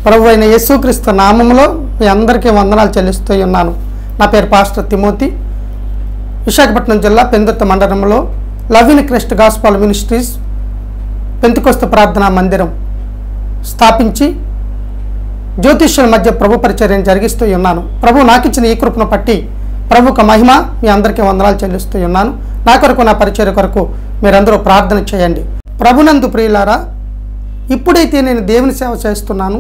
ప్రభువైన యేసుక్రీస్తు నామములో మీ అందరికీ వందనాలు చెల్లిస్తూ ఉన్నాను. నా పేరు పాస్టర్ తిమోతి. విశాఖపట్నం జిల్లా పెందుర్తి మండలంలో love in Christ gospel ministries Pentecost ప్రార్థనా మందిరం స్థాపించి జ్యోతిష్యుల మధ్య ప్రభు పరిచర్యను జరిగిస్తూ ఉన్నాను. ప్రభు నాకు ఇచ్చిన ఈ కృపను పట్టి ప్రభుకు మహిమ మీ అందరికీ వందనాలు చెల్లిస్తూ ఉన్నాను. నా కొరకు, నా పరిచర్య కొరకు మీరందరూ ప్రార్థన చేయండి. ప్రభునందు ప్రియులారా, ఇప్పుడైతే నేను దేవుని సేవ చేస్తున్నాను,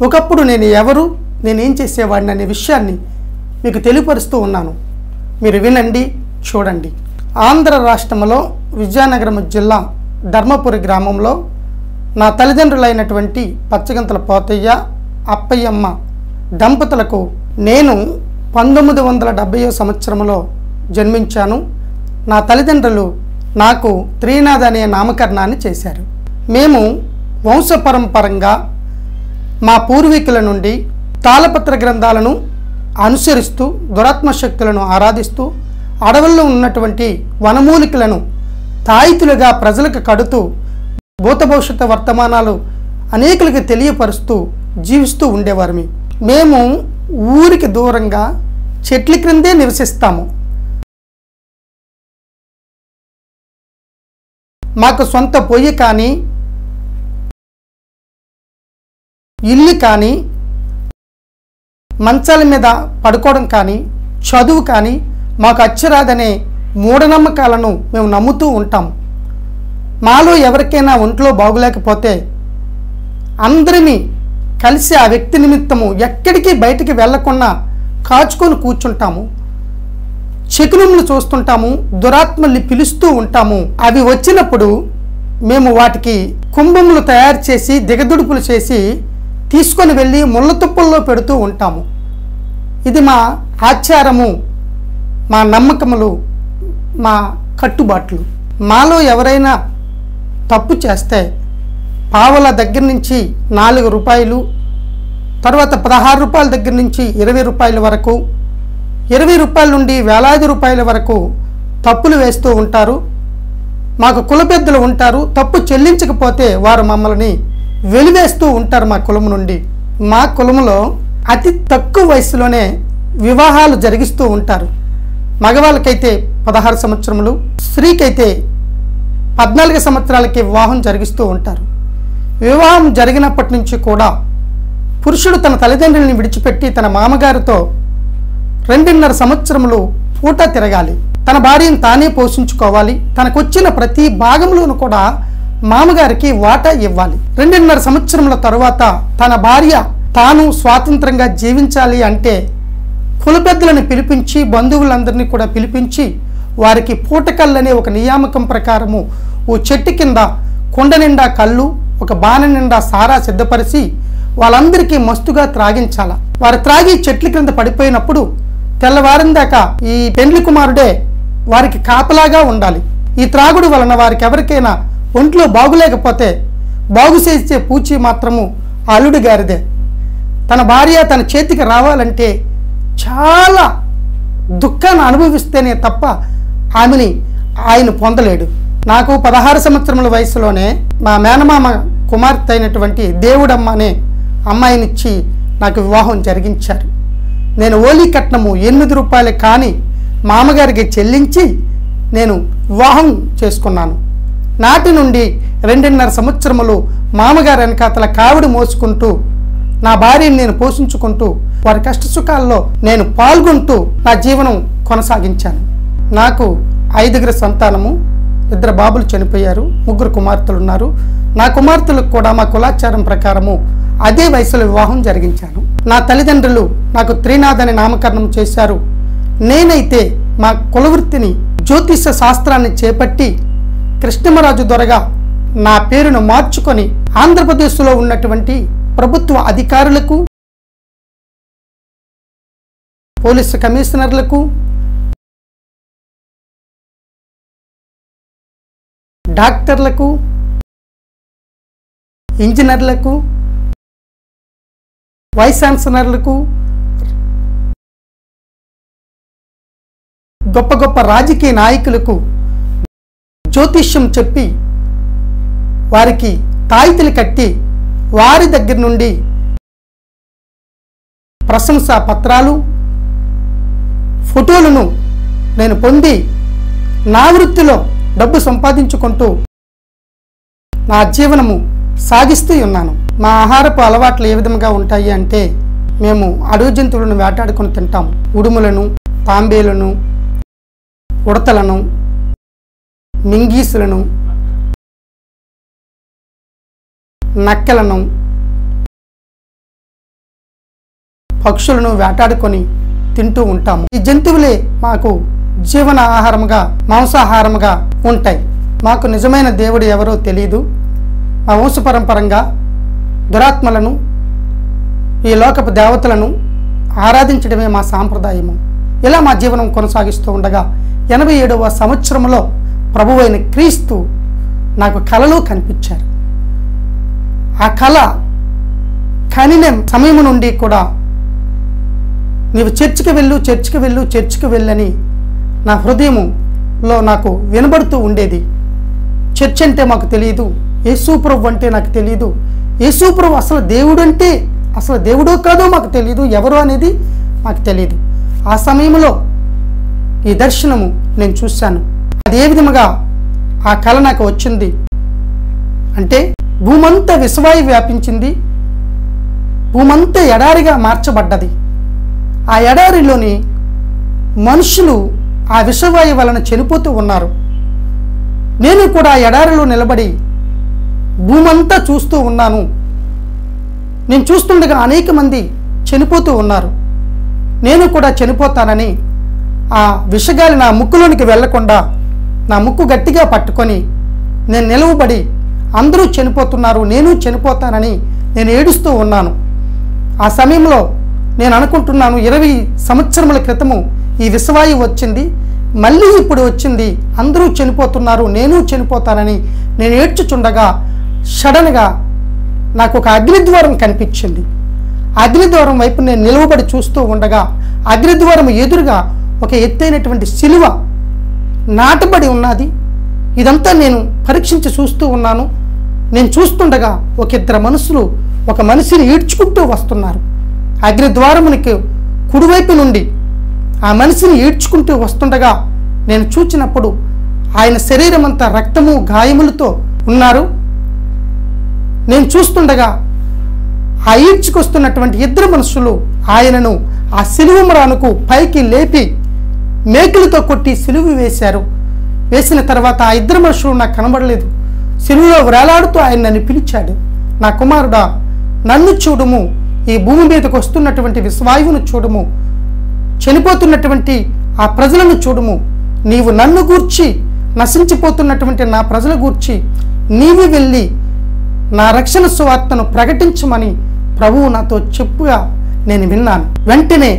ఒకప్పుడు నేను ఎవరు, నేనేం చేసేవాడిని అనే విషయాన్ని మీకు తెలియపరుస్తూ ఉన్నాను. మీరు వినండి, చూడండి. ఆంధ్ర రాష్ట్రంలో విజయనగరం జిల్లా ధర్మపురి గ్రామంలో నా తల్లిదండ్రులైనటువంటి పచ్చగంతల పోతయ్య, అప్పయ్యమ్మ దంపతులకు నేను 1970 సంవత్సరంలో జన్మించాను. నా తల్లిదండ్రులు నాకు త్రినాథ్ అనే నామకరణాన్ని చేశారు. మేము వంశపరంపరంగా మా పూర్వీకుల నుండి తాళపత్ర గ్రంథాలను అనుసరిస్తూ దురాత్మశక్తులను ఆరాధిస్తూ అడవుల్లో ఉన్నటువంటి వనమూలికలను తాయితులుగా ప్రజలకు కడుతూ భూత భవిష్యత్తు వర్తమానాలు అనేకులకు తెలియపరుస్తూ జీవిస్తూ ఉండేవారు. మేము ఊరికి దూరంగా చెట్ల క్రిందే నివసిస్తాము. మాకు సొంత పొయ్యి కానీ, ఇల్లు కానీ, మంచాల మీద పడుకోవడం కానీ, చదువు కానీ మాకు అచ్చరాదనే మూఢనమ్మకాలను మేము నమ్ముతూ ఉంటాం. మాలో ఎవరికైనా ఒంట్లో బాగులేకపోతే అందరినీ కలిసి ఆ వ్యక్తి నిమిత్తము ఎక్కడికి బయటికి వెళ్లకుండా కాచుకొని కూర్చుంటాము. శకునములు చూస్తుంటాము, దురాత్మల్ని పిలుస్తూ ఉంటాము. అవి వచ్చినప్పుడు మేము వాటికి కుంభములు తయారు చేసి దిగదుడుపులు చేసి తీసుకొని వెళ్ళి ముళ్ళ తుప్పల్లో పెడుతూ ఉంటాము. ఇది మా ఆచారము, మా నమ్మకములు, మా కట్టుబాట్లు. మాలో ఎవరైనా తప్పు చేస్తే పావల దగ్గర నుంచి 4 రూపాయలు, తర్వాత 16 రూపాయల దగ్గర నుంచి 20 రూపాయల వరకు, 20 రూపాయల నుండి వేలాది రూపాయల వరకు తప్పులు వేస్తూ ఉంటారు. మాకు కుల పెద్దలు ఉంటారు. తప్పు చెల్లించకపోతే వారు మమ్మల్ని వెలివేస్తూ ఉంటారు మా కులం నుండి. మా కులంలో అతి తక్కువ వయసులోనే వివాహాలు జరిగిస్తూ ఉంటారు. మగవాళ్ళకైతే 16 సంవత్సరములు, స్త్రీకైతే 14 సంవత్సరాలకి వివాహం జరిగిస్తూ ఉంటారు. వివాహం జరిగినప్పటి నుంచి కూడా పురుషుడు తన తల్లిదండ్రులని విడిచిపెట్టి తన మామగారితో 2.5 సంవత్సరములు పూట తిరగాలి. తన భార్యను తానే పోషించుకోవాలి. తనకొచ్చిన ప్రతి భాగంలోనూ కూడా మామగారికి వాటా ఇవ్వాలి. 2.5 సంవత్సరముల తరువాత తన భార్య తాను స్వాతంత్రంగా జీవించాలి అంటే కుల పెద్దలను పిలిపించి, బంధువులందరినీ కూడా పిలిపించి వారికి పూటకల్లనే ఒక నియామకం ప్రకారము ఓ చెట్టు కింద కుండ నిండా కళ్ళు, ఒక బాణ నిండా సారా సిద్ధపరిచి వాళ్ళందరికీ మస్తుగా త్రాగించాల. వారు త్రాగి చెట్ల క్రింద పడిపోయినప్పుడు తెల్లవారిన దాకా ఈ పెండ్లి కుమారుడే వారికి కాపలాగా ఉండాలి. ఈ త్రాగుడు వలన వారికి ఎవరికైనా ఒంట్లో బాగులేకపోతే బాగు చేసే పూచి మాత్రము అల్లుడు గారిదే. తన భార్య తన చేతికి రావాలంటే చాలా దుఃఖాన్ని అనుభవిస్తేనే తప్ప ఆమెని ఆయన పొందలేడు. నాకు 16 సంవత్సరముల వయసులోనే మా మేనమామ కుమార్తె అయినటువంటి దేవుడమ్మ అనే అమ్మాయినిచ్చి నాకు వివాహం జరిగించారు. నేను ఓలీ కట్నము 8 రూపాయలు కానీ మామగారికి చెల్లించి నేను వివాహం చేసుకున్నాను. నాటి నుండి 2.5 సంవత్సరములు మామగారి వెనకాతల కావిడి మోసుకుంటూ నా భార్యని నేను పోషించుకుంటూ వారి కష్టసుఖాల్లో నేను పాల్గొంటూ నా జీవనం కొనసాగించాను. నాకు 5 సంతానము, 2 బాబులు చనిపోయారు, 3 కుమార్తెలు ఉన్నారు. నా కుమార్తెలకు కూడా మా కులాచారం ప్రకారము అదే వయసులో వివాహం జరిగించాను. నా తల్లిదండ్రులు నాకు త్రినాథ్ అనే నామకరణం చేశారు. నేనైతే మా కులవృత్తిని జ్యోతిష శాస్త్రాన్ని చేపట్టి కృష్ణమరాజు దొరగా నా పేరును మార్చుకొని ఆంధ్రప్రదేశ్లో ఉన్నటువంటి ప్రభుత్వ అధికారులకు, పోలీసు కమిషనర్లకు, డాక్టర్లకు, ఇంజనీర్లకు, వైస్ ఛాన్సలర్లకు, గొప్ప గొప్ప రాజకీయ నాయకులకు జ్యోతిష్యం చెప్పి వారికి తాయితీలు కట్టి వారి దగ్గర నుండి ప్రశంసా పత్రాలు, ఫోటోలను నేను పొంది నా వృత్తిలో డబ్బు సంపాదించుకుంటూ నా జీవనము సాగిస్తూ ఉన్నాను. మా ఆహారపు అలవాట్లు ఏ విధంగా ఉంటాయి అంటే, మేము అడవి జంతువులను వేటాడుకొని తింటాం. ఉడుములను, తాంబేలను, ఉడతలను, మింగీసులను, నక్కలను, పక్షులను వేటాడుకొని తింటూ ఉంటాము. ఈ జంతువులే మాకు జీవన ఆహారముగా, మాంసాహారముగా ఉంటాయి. మాకు నిజమైన దేవుడు ఎవరో తెలియదు. మా వంశపరంపరంగా దురాత్మలను, ఈ లోకపు దేవతలను ఆరాధించడమే మా సాంప్రదాయము. ఇలా మా జీవనం కొనసాగిస్తూ ఉండగా 87వ సంవత్సరంలో ప్రభువైన క్రీస్తు నాకు కలలో కనిపించారు. ఆ కళ కనిన సమయం నుండి కూడా నీవు చర్చికి వెళ్ళు, చర్చికి వెళ్ళు, చర్చికి వెళ్ళని నా హృదయములో నాకు వినబడుతూ ఉండేది. చర్చ్ అంటే మాకు తెలియదు, యేసుప్రభు అంటే నాకు తెలియదు, యేసుప్రభు అసలు దేవుడు అంటే అసలు దేవుడో కాదో మాకు తెలియదు, ఎవరు అనేది మాకు తెలియదు. ఆ సమయంలో ఈ దర్శనము నేను చూశాను. అది ఏ విధముగా ఆ కళ నాకు వచ్చింది అంటే, భూమంతా విషవాయు వ్యాపించింది, భూమంతా ఎడారిగా మార్చబడ్డది. ఆ ఎడారిలోని మనుషులు ఆ విషవాయు వలన చనిపోతూ ఉన్నారు. నేను కూడా ఎడారిలో నిలబడి భూమంతా చూస్తూ ఉన్నాను. నేను చూస్తుండగా అనేక మంది చనిపోతూ ఉన్నారు. నేను కూడా చనిపోతానని ఆ విషగాలి నా ముక్కులోనికి వెళ్లకుండా నా ముక్కు గట్టిగా పట్టుకొని నేను నిలవబడి, అందరూ చనిపోతున్నారు, నేను చనిపోతానని నేను ఏడుస్తూ ఉన్నాను. ఆ సమయంలో నేను అనుకుంటున్నాను, 20 సంవత్సరముల క్రితము ఈ విషవాయు వచ్చింది, మళ్ళీ ఇప్పుడు వచ్చింది, అందరూ చనిపోతున్నారు, నేను చనిపోతానని నేను ఏడ్చుచుండగా సడన్గా నాకు ఒక అగ్నిద్వారం కనిపించింది. అగ్నిద్వారం వైపు నేను నిలవబడి చూస్తూ ఉండగా అగ్నిద్వారం ఎదురుగా ఒక ఎత్తైనటువంటి శిలువ నాటబడి ఉన్నది. ఇదంతా నేను పరీక్షించి చూస్తూ ఉన్నాను. నేను చూస్తుండగా ఒక ఇద్దరు మనుషులు ఒక మనిషిని ఈడ్చుకుంటూ వస్తున్నారు. అగ్నిద్వారమునికి కుడివైపు నుండి ఆ మనిషిని ఈడ్చుకుంటూ వస్తుండగా నేను చూచినప్పుడు ఆయన శరీరం అంతా రక్తము, గాయములతో ఉన్నారు. నేను చూస్తుండగా ఆ ఈడ్చుకొస్తున్నటువంటి ఇద్దరు మనుషులు ఆయనను ఆ సిలువ మ్రానుకు పైకి లేపి మేకులతో కొట్టి సిలువ వేశారు. వేసిన తర్వాత ఆ ఇద్దరు మనుషులు నాకు కనబడలేదు. సిలువలో వేలాడుతూ ఆయన నన్ను పిలిచాడు, నా కుమారుడా, నన్ను చూడుము, ఈ భూమి మీదకు వస్తున్నటువంటి విషవాయువును చూడుము, చనిపోతున్నటువంటి ఆ ప్రజలను చూడుము, నీవు నన్ను గూర్చి నశించిపోతున్నటువంటి నా ప్రజల గూర్చి నీవు వెళ్ళి నా రక్షణ సువార్తను ప్రకటించమని ప్రభువు నాతో చెప్పుగా నేను విన్నాను. వెంటనే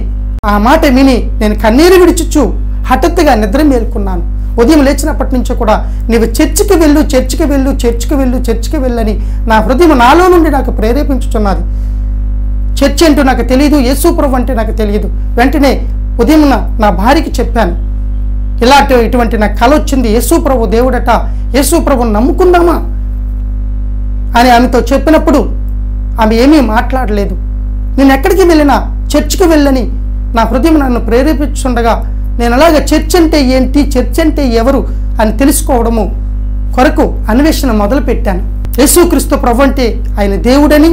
ఆ మాట విని నేను కన్నీరు విడిచుచు హఠాత్తుగా నిద్ర మేల్కొన్నాను. ఉదయం లేచినప్పటి నుంచి కూడా నీవు చర్చికి వెళ్ళు, చర్చికి వెళ్ళు, చర్చికి వెళ్ళు, చర్చికి వెళ్ళని నా హృదయం నాలో నుండి నాకు ప్రేరేపించుచున్నది. చర్చ్ అంటూ నాకు తెలియదు, యేసుప్రభు అంటే నాకు తెలియదు. వెంటనే ఉదయం నా భార్యకి చెప్పాను, ఇటువంటి నాకు కల వచ్చింది, యేసుప్రభు దేవుడట, యేసుప్రభుని నమ్ముకుందామా అని ఆమెతో చెప్పినప్పుడు ఆమె ఏమీ మాట్లాడలేదు. నేను ఎక్కడికి వెళ్ళినా చర్చికి వెళ్ళని నా హృదయం నన్ను ప్రేరేపించుండగా నేను అలాగే చర్చ్ అంటే ఏంటి, చర్చ్ అంటే ఎవరు అని తెలుసుకోవడము కొరకు అన్వేషణ మొదలుపెట్టాను. యేసుక్రీస్తు ప్రభు అంటే ఆయన దేవుడని,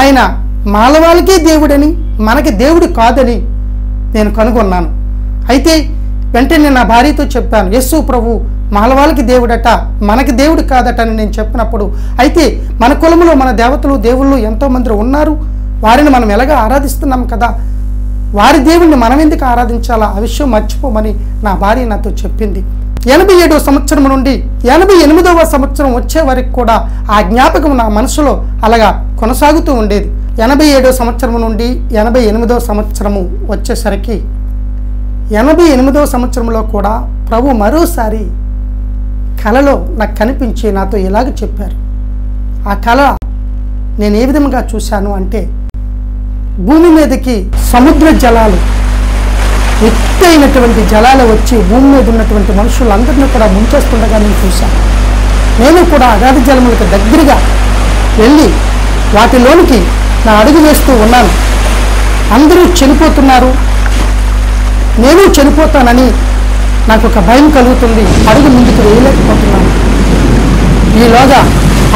ఆయన మానవాళికే దేవుడని, మనకి దేవుడు కాదని నేను కనుగొన్నాను. అయితే వెంటనే నా భార్యతో చెప్పాను, యేసు ప్రభు మానవాళికి దేవుడట, మనకి దేవుడు కాదట అని నేను చెప్పినప్పుడు, అయితే మన కులములో మన దేవతలు, దేవుళ్ళు ఎంతోమంది ఉన్నారు, వారిని మనం ఎలాగ ఆరాధిస్తున్నాం కదా, వారి దేవుణ్ణి మనం ఎందుకు ఆరాధించాలా, ఆ విషయం మర్చిపోమని నా భార్య నాతో చెప్పింది. 87వ సంవత్సరం నుండి 88వ సంవత్సరం వచ్చే వరకు కూడా ఆ జ్ఞాపకం నా మనసులో అలాగా కొనసాగుతూ ఉండేది. 87వ సంవత్సరం నుండి 88వ సంవత్సరము వచ్చేసరికి 88వ సంవత్సరంలో కూడా ప్రభు మరోసారి కలలో నాకు కనిపించి నాతో ఇలాగ చెప్పారు. ఆ కళ నేను ఏ విధంగా చూశాను అంటే, భూమి మీదకి సముద్ర జలాలు, ఎత్తైనటువంటి జలాలు వచ్చి భూమి మీద ఉన్నటువంటి మనుషులందరినీ కూడా ముంచేస్తుండగా నేను చూశాను. నేను కూడా అగాధ జలములకు దగ్గరగా వెళ్ళి వాటిలోనికి నా అడుగు వేస్తూ ఉన్నాను. అందరూ చనిపోతున్నారు, నేను చనిపోతానని నాకు ఒక భయం కలుగుతుంది. అడుగు ముందుకు వేయలేకపోతున్నాను. ఈలోగా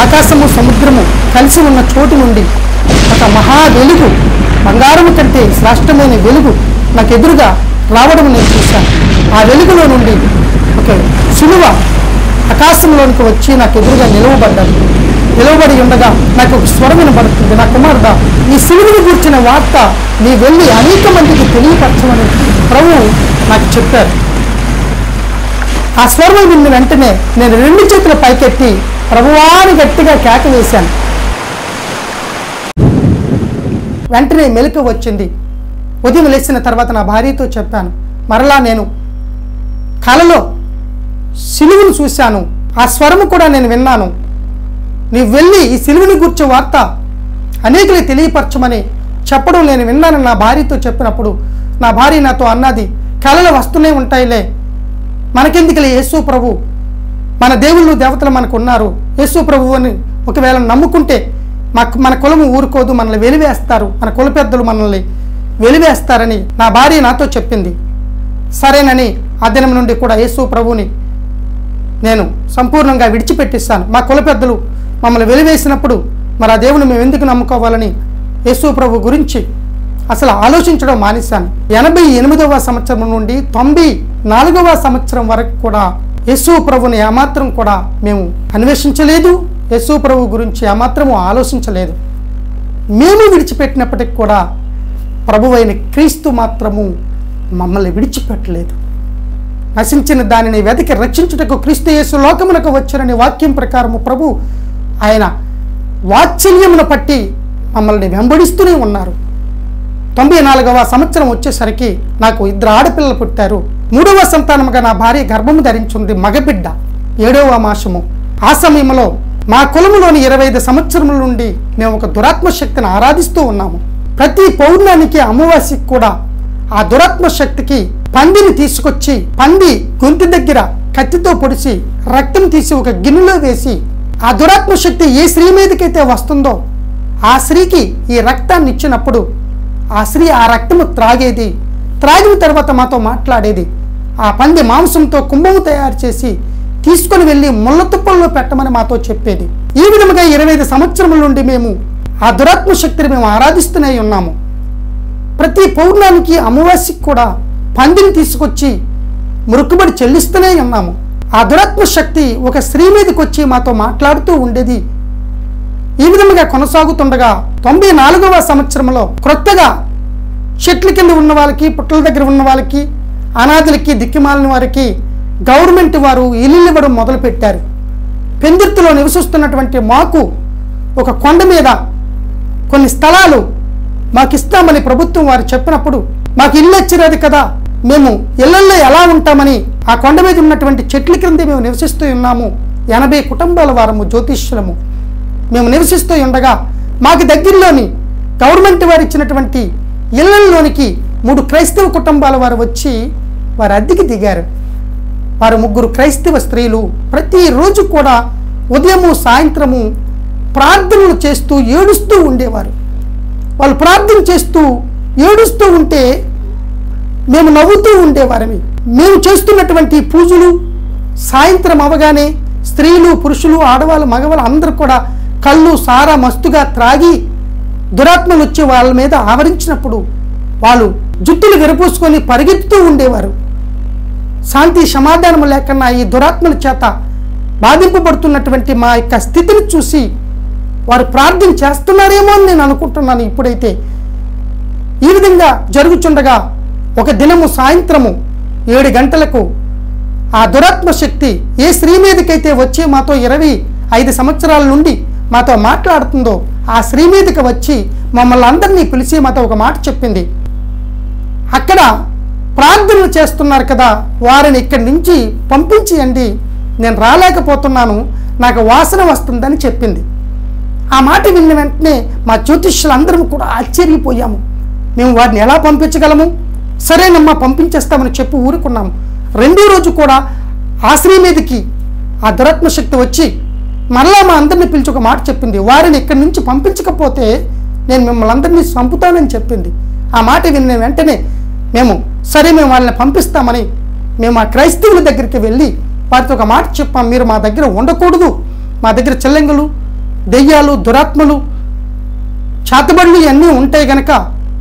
ఆకాశము సముద్రము కలిసి ఉన్న చోటు నుండి ఒక మహా వెలుగు, బంగారము కంటే శ్రేష్టమైన వెలుగు నాకు ఎదురుగా రావడం నేను చూశాను. ఆ వెలుగులో నుండి ఒక సిలువ ఆకాశంలోనికి వచ్చి నాకు ఎదురుగా నిలవబడి ఉండగా నాకు ఒక స్వరం వినబడుతుంది, నా కుమారుడా, ఈ సిలువను గూర్చిన వార్త నీ వెళ్ళి అనేక మందికి తెలియపరచమని ప్రభువు నాకు చెప్పారు. ఆ స్వరం విన్న వెంటనే నేను 2 చేతుల పైకెత్తి ప్రభువాని గట్టిగా కేక వేశాను. వెంటనే మెలకు వచ్చింది. ఉదయం లేచిన తర్వాత నా భార్యతో చెప్పాను, మరలా నేను కలలో సిలువను చూశాను, ఆ స్వరము కూడా నేను విన్నాను. నీవు వెళ్ళి ఈ సిలువని గూర్చే వార్త అనేకులు తెలియపరచమని చెప్పడం నేను విన్నానని నా భార్యతో చెప్పినప్పుడు నా భార్య నాతో అన్నది, కళలు వస్తూనే ఉంటాయిలే, మనకెందుకులే, యేసు ప్రభు, మన దేవుళ్ళు దేవతలు మనకు ఉన్నారు, యేసు ప్రభు అని ఒకవేళ నమ్ముకుంటే మన కులము ఊరుకోదు, మనల్ని వెలివేస్తారు, మన కుల పెద్దలు మనల్ని వెలివేస్తారని నా భార్య నాతో చెప్పింది. సరేనని ఆ దినం నుండి కూడా యేసు ప్రభుని నేను సంపూర్ణంగా విడిచిపెట్టిస్తాను. మా కుల పెద్దలు మమ్మల్ని వెలివేసినప్పుడు మరి ఆ దేవుని మేము ఎందుకు నమ్ముకోవాలని యేసు ప్రభు గురించి అసలు ఆలోచించడం మానేశాను. 88వ సంవత్సరం నుండి 94వ సంవత్సరం వరకు కూడా యేసు ప్రభుని ఏమాత్రం కూడా మేము అన్వేషించలేదు, యేసు ప్రభు గురించి ఏమాత్రము ఆలోచించలేదు. మేము విడిచిపెట్టినప్పటికి కూడా ప్రభువైన క్రీస్తు మాత్రము మమ్మల్ని విడిచిపెట్టలేదు. నశించిన దానిని వెతికి రక్షించుటకు క్రీస్తు యేసు లోకమునకు వచ్చారని వాక్యం ప్రకారము ప్రభు ఆయన వాత్సల్యమును పట్టి మమ్మల్ని వెంబడిస్తూనే ఉన్నారు. 94వ సంవత్సరం వచ్చేసరికి నాకు 2 ఆడపిల్లలు పుట్టారు. 3వ సంతానముగా నా భార్య గర్భము ధరించింది, మగబిడ్డ, 7వ మాసము. ఆ సమయంలో మా కులములోని 25 సంవత్సరముల నుండి మేము ఒక దురాత్మ శక్తిని ఆరాధిస్తూ ఉన్నాము. ప్రతి పౌర్ణానికి అమావాస్యకి కూడా ఆ దురాత్మ శక్తికి పందిని తీసుకొచ్చి పంది గొంతు దగ్గర కత్తితో పొడిచి రక్తం తీసి ఒక గిన్నెలో వేసి ఆ దురాత్మ శక్తి ఏ స్త్రీ మీదకైతే వస్తుందో ఆ స్త్రీకి ఈ రక్తాన్ని ఇచ్చినప్పుడు ఆ స్త్రీ ఆ రక్తము త్రాగేది. త్రాగిన తర్వాత మాతో మాట్లాడేది. ఆ పంది మాంసంతో కుంభము తయారు చేసి తీసుకొని వెళ్ళి ముళ్ళ తుప్పల్లో పెట్టమని మాతో చెప్పేది. ఈ విధముగా 25 సంవత్సరముల నుండి మేము ఆ దురాత్మ శక్తిని మేము ఆరాధిస్తూనే ఉన్నాము. ప్రతి పౌర్ణానికి అమావాస్యకి కూడా పందిని తీసుకొచ్చి మొక్కుబడి చెల్లిస్తూనే ఉన్నాము. ఆ దురాత్మ శక్తి ఒక స్త్రీ మీదకి వచ్చి మాతో మాట్లాడుతూ ఉండేది. ఈ విధముగా కొనసాగుతుండగా 94వ సంవత్సరంలో క్రొత్తగా చెట్ల కింద ఉన్న వాళ్ళకి, పుట్టల దగ్గర ఉన్న వాళ్ళకి, అనాథలకి, దిక్కుమాలిన వారికి గవర్నమెంట్ వారు ఇల్లు ఇవ్వడం మొదలుపెట్టారు. పెందుర్తిలో నివసిస్తున్నటువంటి మాకు ఒక కొండ మీద కొన్ని స్థలాలు మాకు ఇస్తామని ప్రభుత్వం వారు చెప్పినప్పుడు మాకు ఇల్లు వచ్చినది కదా, మేము ఇళ్లల్లో ఎలా ఉంటామని ఆ కొండ మీద ఉన్నటువంటి చెట్ల క్రింద మేము నివసిస్తూ ఉన్నాము. 80 కుటుంబాల వారము జ్యోతిష్యులము మేము నివసిస్తూ ఉండగా మాకు దగ్గరలోని గవర్నమెంట్ వారు ఇచ్చినటువంటి ఇళ్లలోనికి 3 క్రైస్తవ కుటుంబాల వారు వచ్చి వారు అద్దెకి దిగారు. వారు 3 క్రైస్తవ స్త్రీలు ప్రతిరోజు కూడా ఉదయము సాయంత్రము ప్రార్థనలు చేస్తూ ఏడుస్తూ ఉండేవారు. వాళ్ళు ప్రార్థన చేస్తూ ఏడుస్తూ ఉంటే మేము నవ్వుతూ ఉండేవారమి. మేము చేస్తున్నటువంటి పూజలు సాయంత్రం అవగానే స్త్రీలు, పురుషులు, ఆడవాళ్ళు, మగవాళ్ళు అందరూ కూడా కళ్ళు సారా మస్తుగా త్రాగి దురాత్మలు వచ్చి వాళ్ళ మీద ఆవరించినప్పుడు వాళ్ళు జుట్టులు విరపోసుకొని పరిగెత్తుతూ ఉండేవారు. శాంతి సమాధానం లేకుండా ఈ దురాత్మల చేత బాధింపబడుతున్నటువంటి మా యొక్క స్థితిని చూసి వారు ప్రార్థన చేస్తున్నారేమో అని నేను అనుకుంటున్నాను. ఇప్పుడైతే ఈ విధంగా జరుగుచుండగా ఒక దినము సాయంత్రము 7 గంటలకు ఆ దురాత్మ శక్తి ఏ స్త్రీ మీదకైతే వచ్చి మాతో 25 సంవత్సరాల నుండి మాతో మాట్లాడుతుందో ఆ స్త్రీ మీదకి వచ్చి మమ్మల్ని అందరినీ పిలిచి మాతో ఒక మాట చెప్పింది. అక్కడ ప్రార్థనలు చేస్తున్నారు కదా, వారిని ఇక్కడి నుంచి పంపించేయండి, నేను రాలేకపోతున్నాను, నాకు వాసన వస్తుందని చెప్పింది. ఆ మాట విన్న వెంటనే మా జ్యోతిష్యులందరం కూడా ఆశ్చర్యపోయాము. మేము వారిని ఎలా పంపించగలము? సరేనమ్మా పంపించేస్తామని చెప్పి ఊరుకున్నాము. 2వ రోజు కూడా ఆ స్త్రీ మీదకి ఆ దురాత్మ శక్తి వచ్చి మరలా మా అందరినీ పిలిచి ఒక మాట చెప్పింది. వారిని ఇక్కడి నుంచి పంపించకపోతే నేను మిమ్మల్ని అందరినీ చంపుతానని చెప్పింది. ఆ మాట విన్న వెంటనే మేము వాళ్ళని పంపిస్తామని మేము ఆ క్రైస్తవుల దగ్గరికి వెళ్ళి వారితో ఒక మాట చెప్పాం, మీరు మా దగ్గర ఉండకూడదు, మా దగ్గర చెల్లంగులు, దెయ్యాలు, దురాత్మలు, చాతబడులు ఇవన్నీ ఉంటాయి కనుక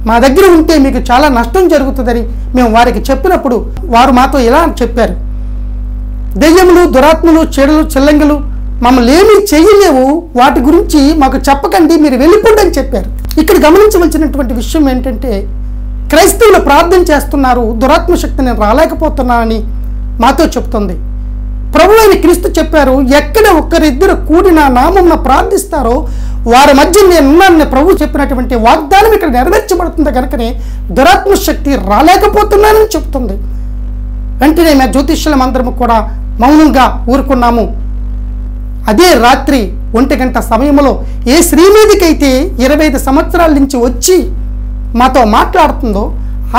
మా దగ్గర ఉంటే మీకు చాలా నష్టం జరుగుతుందని మేము వారికి చెప్పినప్పుడు వారు మాతో ఇలా చెప్పారు, దెయ్యములు, దురాత్మలు, చెడులు, చెల్లంగులు మమ్మల్ని ఏమీ చేయలేవు, వాటి గురించి మాకు చెప్పకండి, మీరు వెళ్ళిపోండి అని చెప్పారు. ఇక్కడ గమనించవలసినటువంటి విషయం ఏంటంటే క్రైస్తవులు ప్రార్థన చేస్తున్నారు, దురాత్మ శక్తి నేను రాలేకపోతున్నానని మాతో చెప్తుంది. ప్రభువైన అయిన క్రీస్తు చెప్పారు, ఎక్కడ ఒక్కరిద్దరు కూడి నా నామమున ప్రార్థిస్తారో వారి మధ్య నేనున్నానని ప్రభు చెప్పినటువంటి వాగ్దానం ఇక్కడ నెరవేర్చబడుతుంది కనుకనే దురాత్మ శక్తి రాలేకపోతున్నానని చెప్తుంది. వెంటనే మేము జ్యోతిష్యులం అందరము కూడా మౌనంగా ఊరుకున్నాము. అదే రాత్రి 1 గంట సమయంలో ఏ స్త్రీ మీదకైతే 25 సంవత్సరాల నుంచి వచ్చి మాతో మాట్లాడుతుందో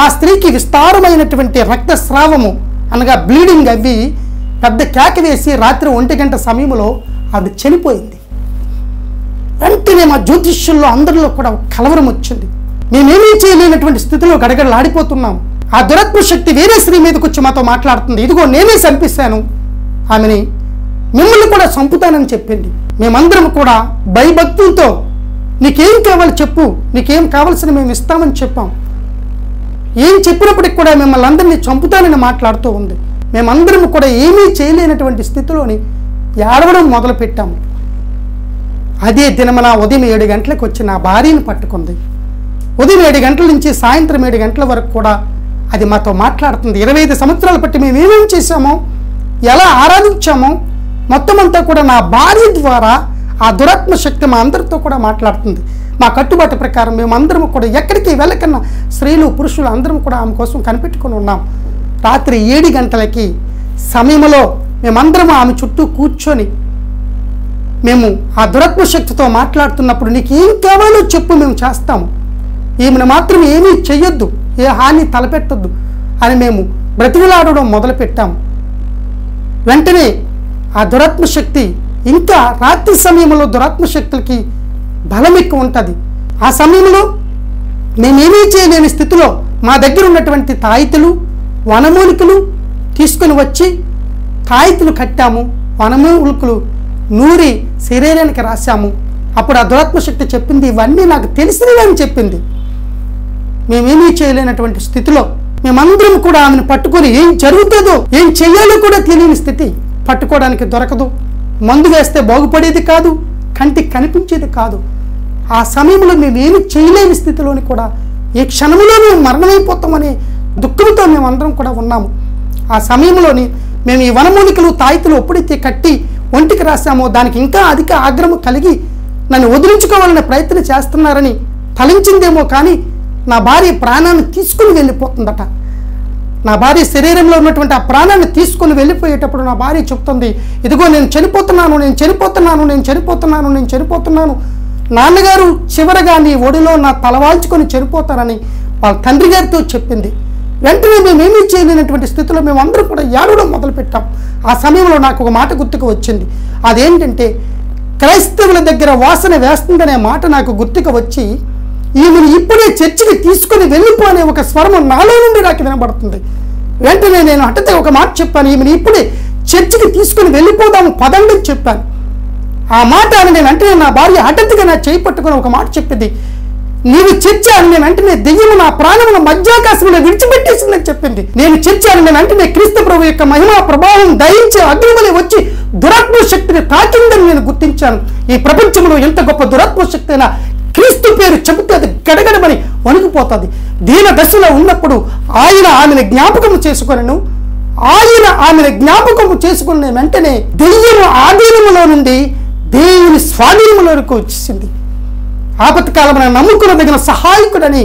ఆ స్త్రీకి విస్తారమైనటువంటి రక్తస్రావము అనగా బ్లీడింగ్ అవి పెద్ద కేక వేసి రాత్రి 1 గంట సమయంలో అది చనిపోయింది. వెంటనే మా జ్యోతిష్యుల్లో అందరిలో కూడా కలవరం వచ్చింది. మేమేమీ చేయలేనటువంటి స్థితిలో గడగడలాడిపోతున్నాం. ఆ దురాత్మ శక్తి వేరే స్త్రీ మీదకి వచ్చి మాతో మాట్లాడుతుంది, ఇదిగో నేనే చంపిస్తాను ఆమెని, మిమ్మల్ని కూడా చంపుతానని చెప్పింది. మేమందరం కూడా భయభక్తులతో నీకేం కావాలి చెప్పు, నీకేం కావాల్సిన మేము ఇస్తామని చెప్పాం. ఏం చెప్పినప్పటికి కూడా మిమ్మల్ని అందరినీ చంపుతానని మాట్లాడుతూ ఉంది. మేమందరం కూడా ఏమీ చేయలేనటువంటి స్థితిలోని ఏడవడం మొదలుపెట్టాము. అదే దినమున ఉదయం 7 గంటలకు వచ్చి నా భార్యను పట్టుకుంది. ఉదయం 7 గంటల నుంచి సాయంత్రం 7 గంటల వరకు కూడా అది మాతో మాట్లాడుతుంది. 25 సంవత్సరాలు బట్టి మేము ఏమేమి చేశామో, ఎలా ఆరాధించామో మొత్తం అంతా కూడా నా భార్య ద్వారా ఆ దురాత్మ శక్తి మా అందరితో కూడా మాట్లాడుతుంది. మా కట్టుబాటు ప్రకారం మేమందరం కూడా ఎక్కడికి వెళ్ళకన్నా స్త్రీలు, పురుషులు అందరం కూడా ఆమె కోసం కనిపెట్టుకుని ఉన్నాం. రాత్రి 7 గంటలకి సమయంలో మేమందరం ఆమె చుట్టూ కూర్చొని మేము ఆ దురాత్మ శక్తితో మాట్లాడుతున్నప్పుడు నీకు ఏం కావాలో చెప్పు, మేము చేస్తాము, ఈమెను మాత్రం ఏమీ చెయ్యొద్దు, ఏ హాని తలపెట్టొద్దు అని మేము బ్రతిమలాడడం మొదలుపెట్టాము. వెంటనే ఆ దురాత్మ శక్తి ఇంకా రాత్రి సమయంలో దురాత్మ శక్తులకి బలం ఎక్కువ ఉంటుంది. ఆ సమయంలో మేమేమీ చేయలేని స్థితిలో మా దగ్గర ఉన్నటువంటి తాయితులు, వనమూలికలు తీసుకుని వచ్చి తాయితులు కట్టాము, వనమూలికలు నూరి శరీరానికి రాశాము. అప్పుడు ఆ దురాత్మ శక్తి చెప్పింది, ఇవన్నీ నాకు తెలిసినవి అని చెప్పింది. మేమేమీ చేయలేనటువంటి స్థితిలో మేమందరం కూడా ఆమెను పట్టుకొని ఏం జరుగుతుందో ఏం చెయ్యాలో కూడా తెలియని స్థితి, పట్టుకోవడానికి దొరకదు, మందు వేస్తే బాగుపడేది కాదు, కంటికి కనిపించేది కాదు. ఆ సమయంలో మేమేమి చేయలేని స్థితిలోని కూడా ఏ క్షణంలో మేము మరణమైపోతామనే దుఃఖంతో మేమందరం కూడా ఉన్నాము. ఆ సమయంలోని మేము ఈ వనమూలికలు తాయితులు ఎప్పుడైతే కట్టి ఒంటికి రాశామో దానికి ఇంకా అధిక ఆగ్రహం కలిగి నన్ను వదిలించుకోవాలనే ప్రయత్నం చేస్తున్నారని ఫలించిందేమో కానీ నా భార్య ప్రాణాన్ని తీసుకుని వెళ్ళిపోతుందట. నా భార్య శరీరంలో ఉన్నటువంటి ఆ ప్రాణాన్ని తీసుకుని వెళ్ళిపోయేటప్పుడు నా భార్య చెప్తుంది, ఇదిగో నేను చనిపోతున్నాను, నేను చనిపోతున్నాను, నేను చనిపోతున్నాను, నేను చనిపోతున్నాను, నాన్నగారు చివరగా నీ ఒడిలో నా తలవాల్చుకొని చనిపోతారని వాళ్ళ తండ్రి గారితో చెప్పింది. వెంటనే మేమేమీ చేయలేనటువంటి స్థితిలో మేము అందరూ కూడా ఏడవడం మొదలుపెట్టాం. ఆ సమయంలో నాకు ఒక మాట గుర్తుకు వచ్చింది. అదేంటంటే క్రైస్తవుల దగ్గర వాసన వేస్తుందనే మాట నాకు గుర్తుకు వచ్చి, ఈమెను ఇప్పుడే చర్చికి తీసుకుని వెళ్ళిపోనే ఒక స్వరం నాలో నుండి నాకు వినబడుతుంది. వెంటనే నేను హఠాత్తుగా ఒక మాట చెప్పాను, ఈమెను ఇప్పుడే చర్చికి తీసుకుని వెళ్ళిపోదాము పదండి చెప్పాను. ఆ మాట అని నేను వెంటనే నా భార్య హఠాత్తుగా నా చేయి పట్టుకుని ఒక మాట చెప్పింది, నీవు చర్చ అని నేను వెంటనే దెయ్యము నా ప్రాణమును మధ్యాకాశంలో విడిచిపెట్టేసిందని చెప్పింది. నేను చర్చ అని నేను వెంటనే క్రీస్తు ప్రభు యొక్క మహిమా ప్రభావం దయించే అగ్నివలె వచ్చి దురాత్మ శక్తిని తాకిందని నేను గుర్తించాను. ఈ ప్రపంచంలో ఎంత గొప్ప దురాత్మ శక్తి అయినా క్రీస్తు పేరు చెబితే అది గడగడమని వణికిపోతుంది. దీన దశలో ఉన్నప్పుడు ఆయన ఆమెను జ్ఞాపకము చేసుకొనెను. ఆయన ఆమెను జ్ఞాపకము చేసుకున్న వెంటనే దెయ్యము ఆధీనములో నుండి దేవుని స్వాధీనములోకి వచ్చేసింది. ఆపత్కాలమున నమ్ముకునదగిన సహాయకుడని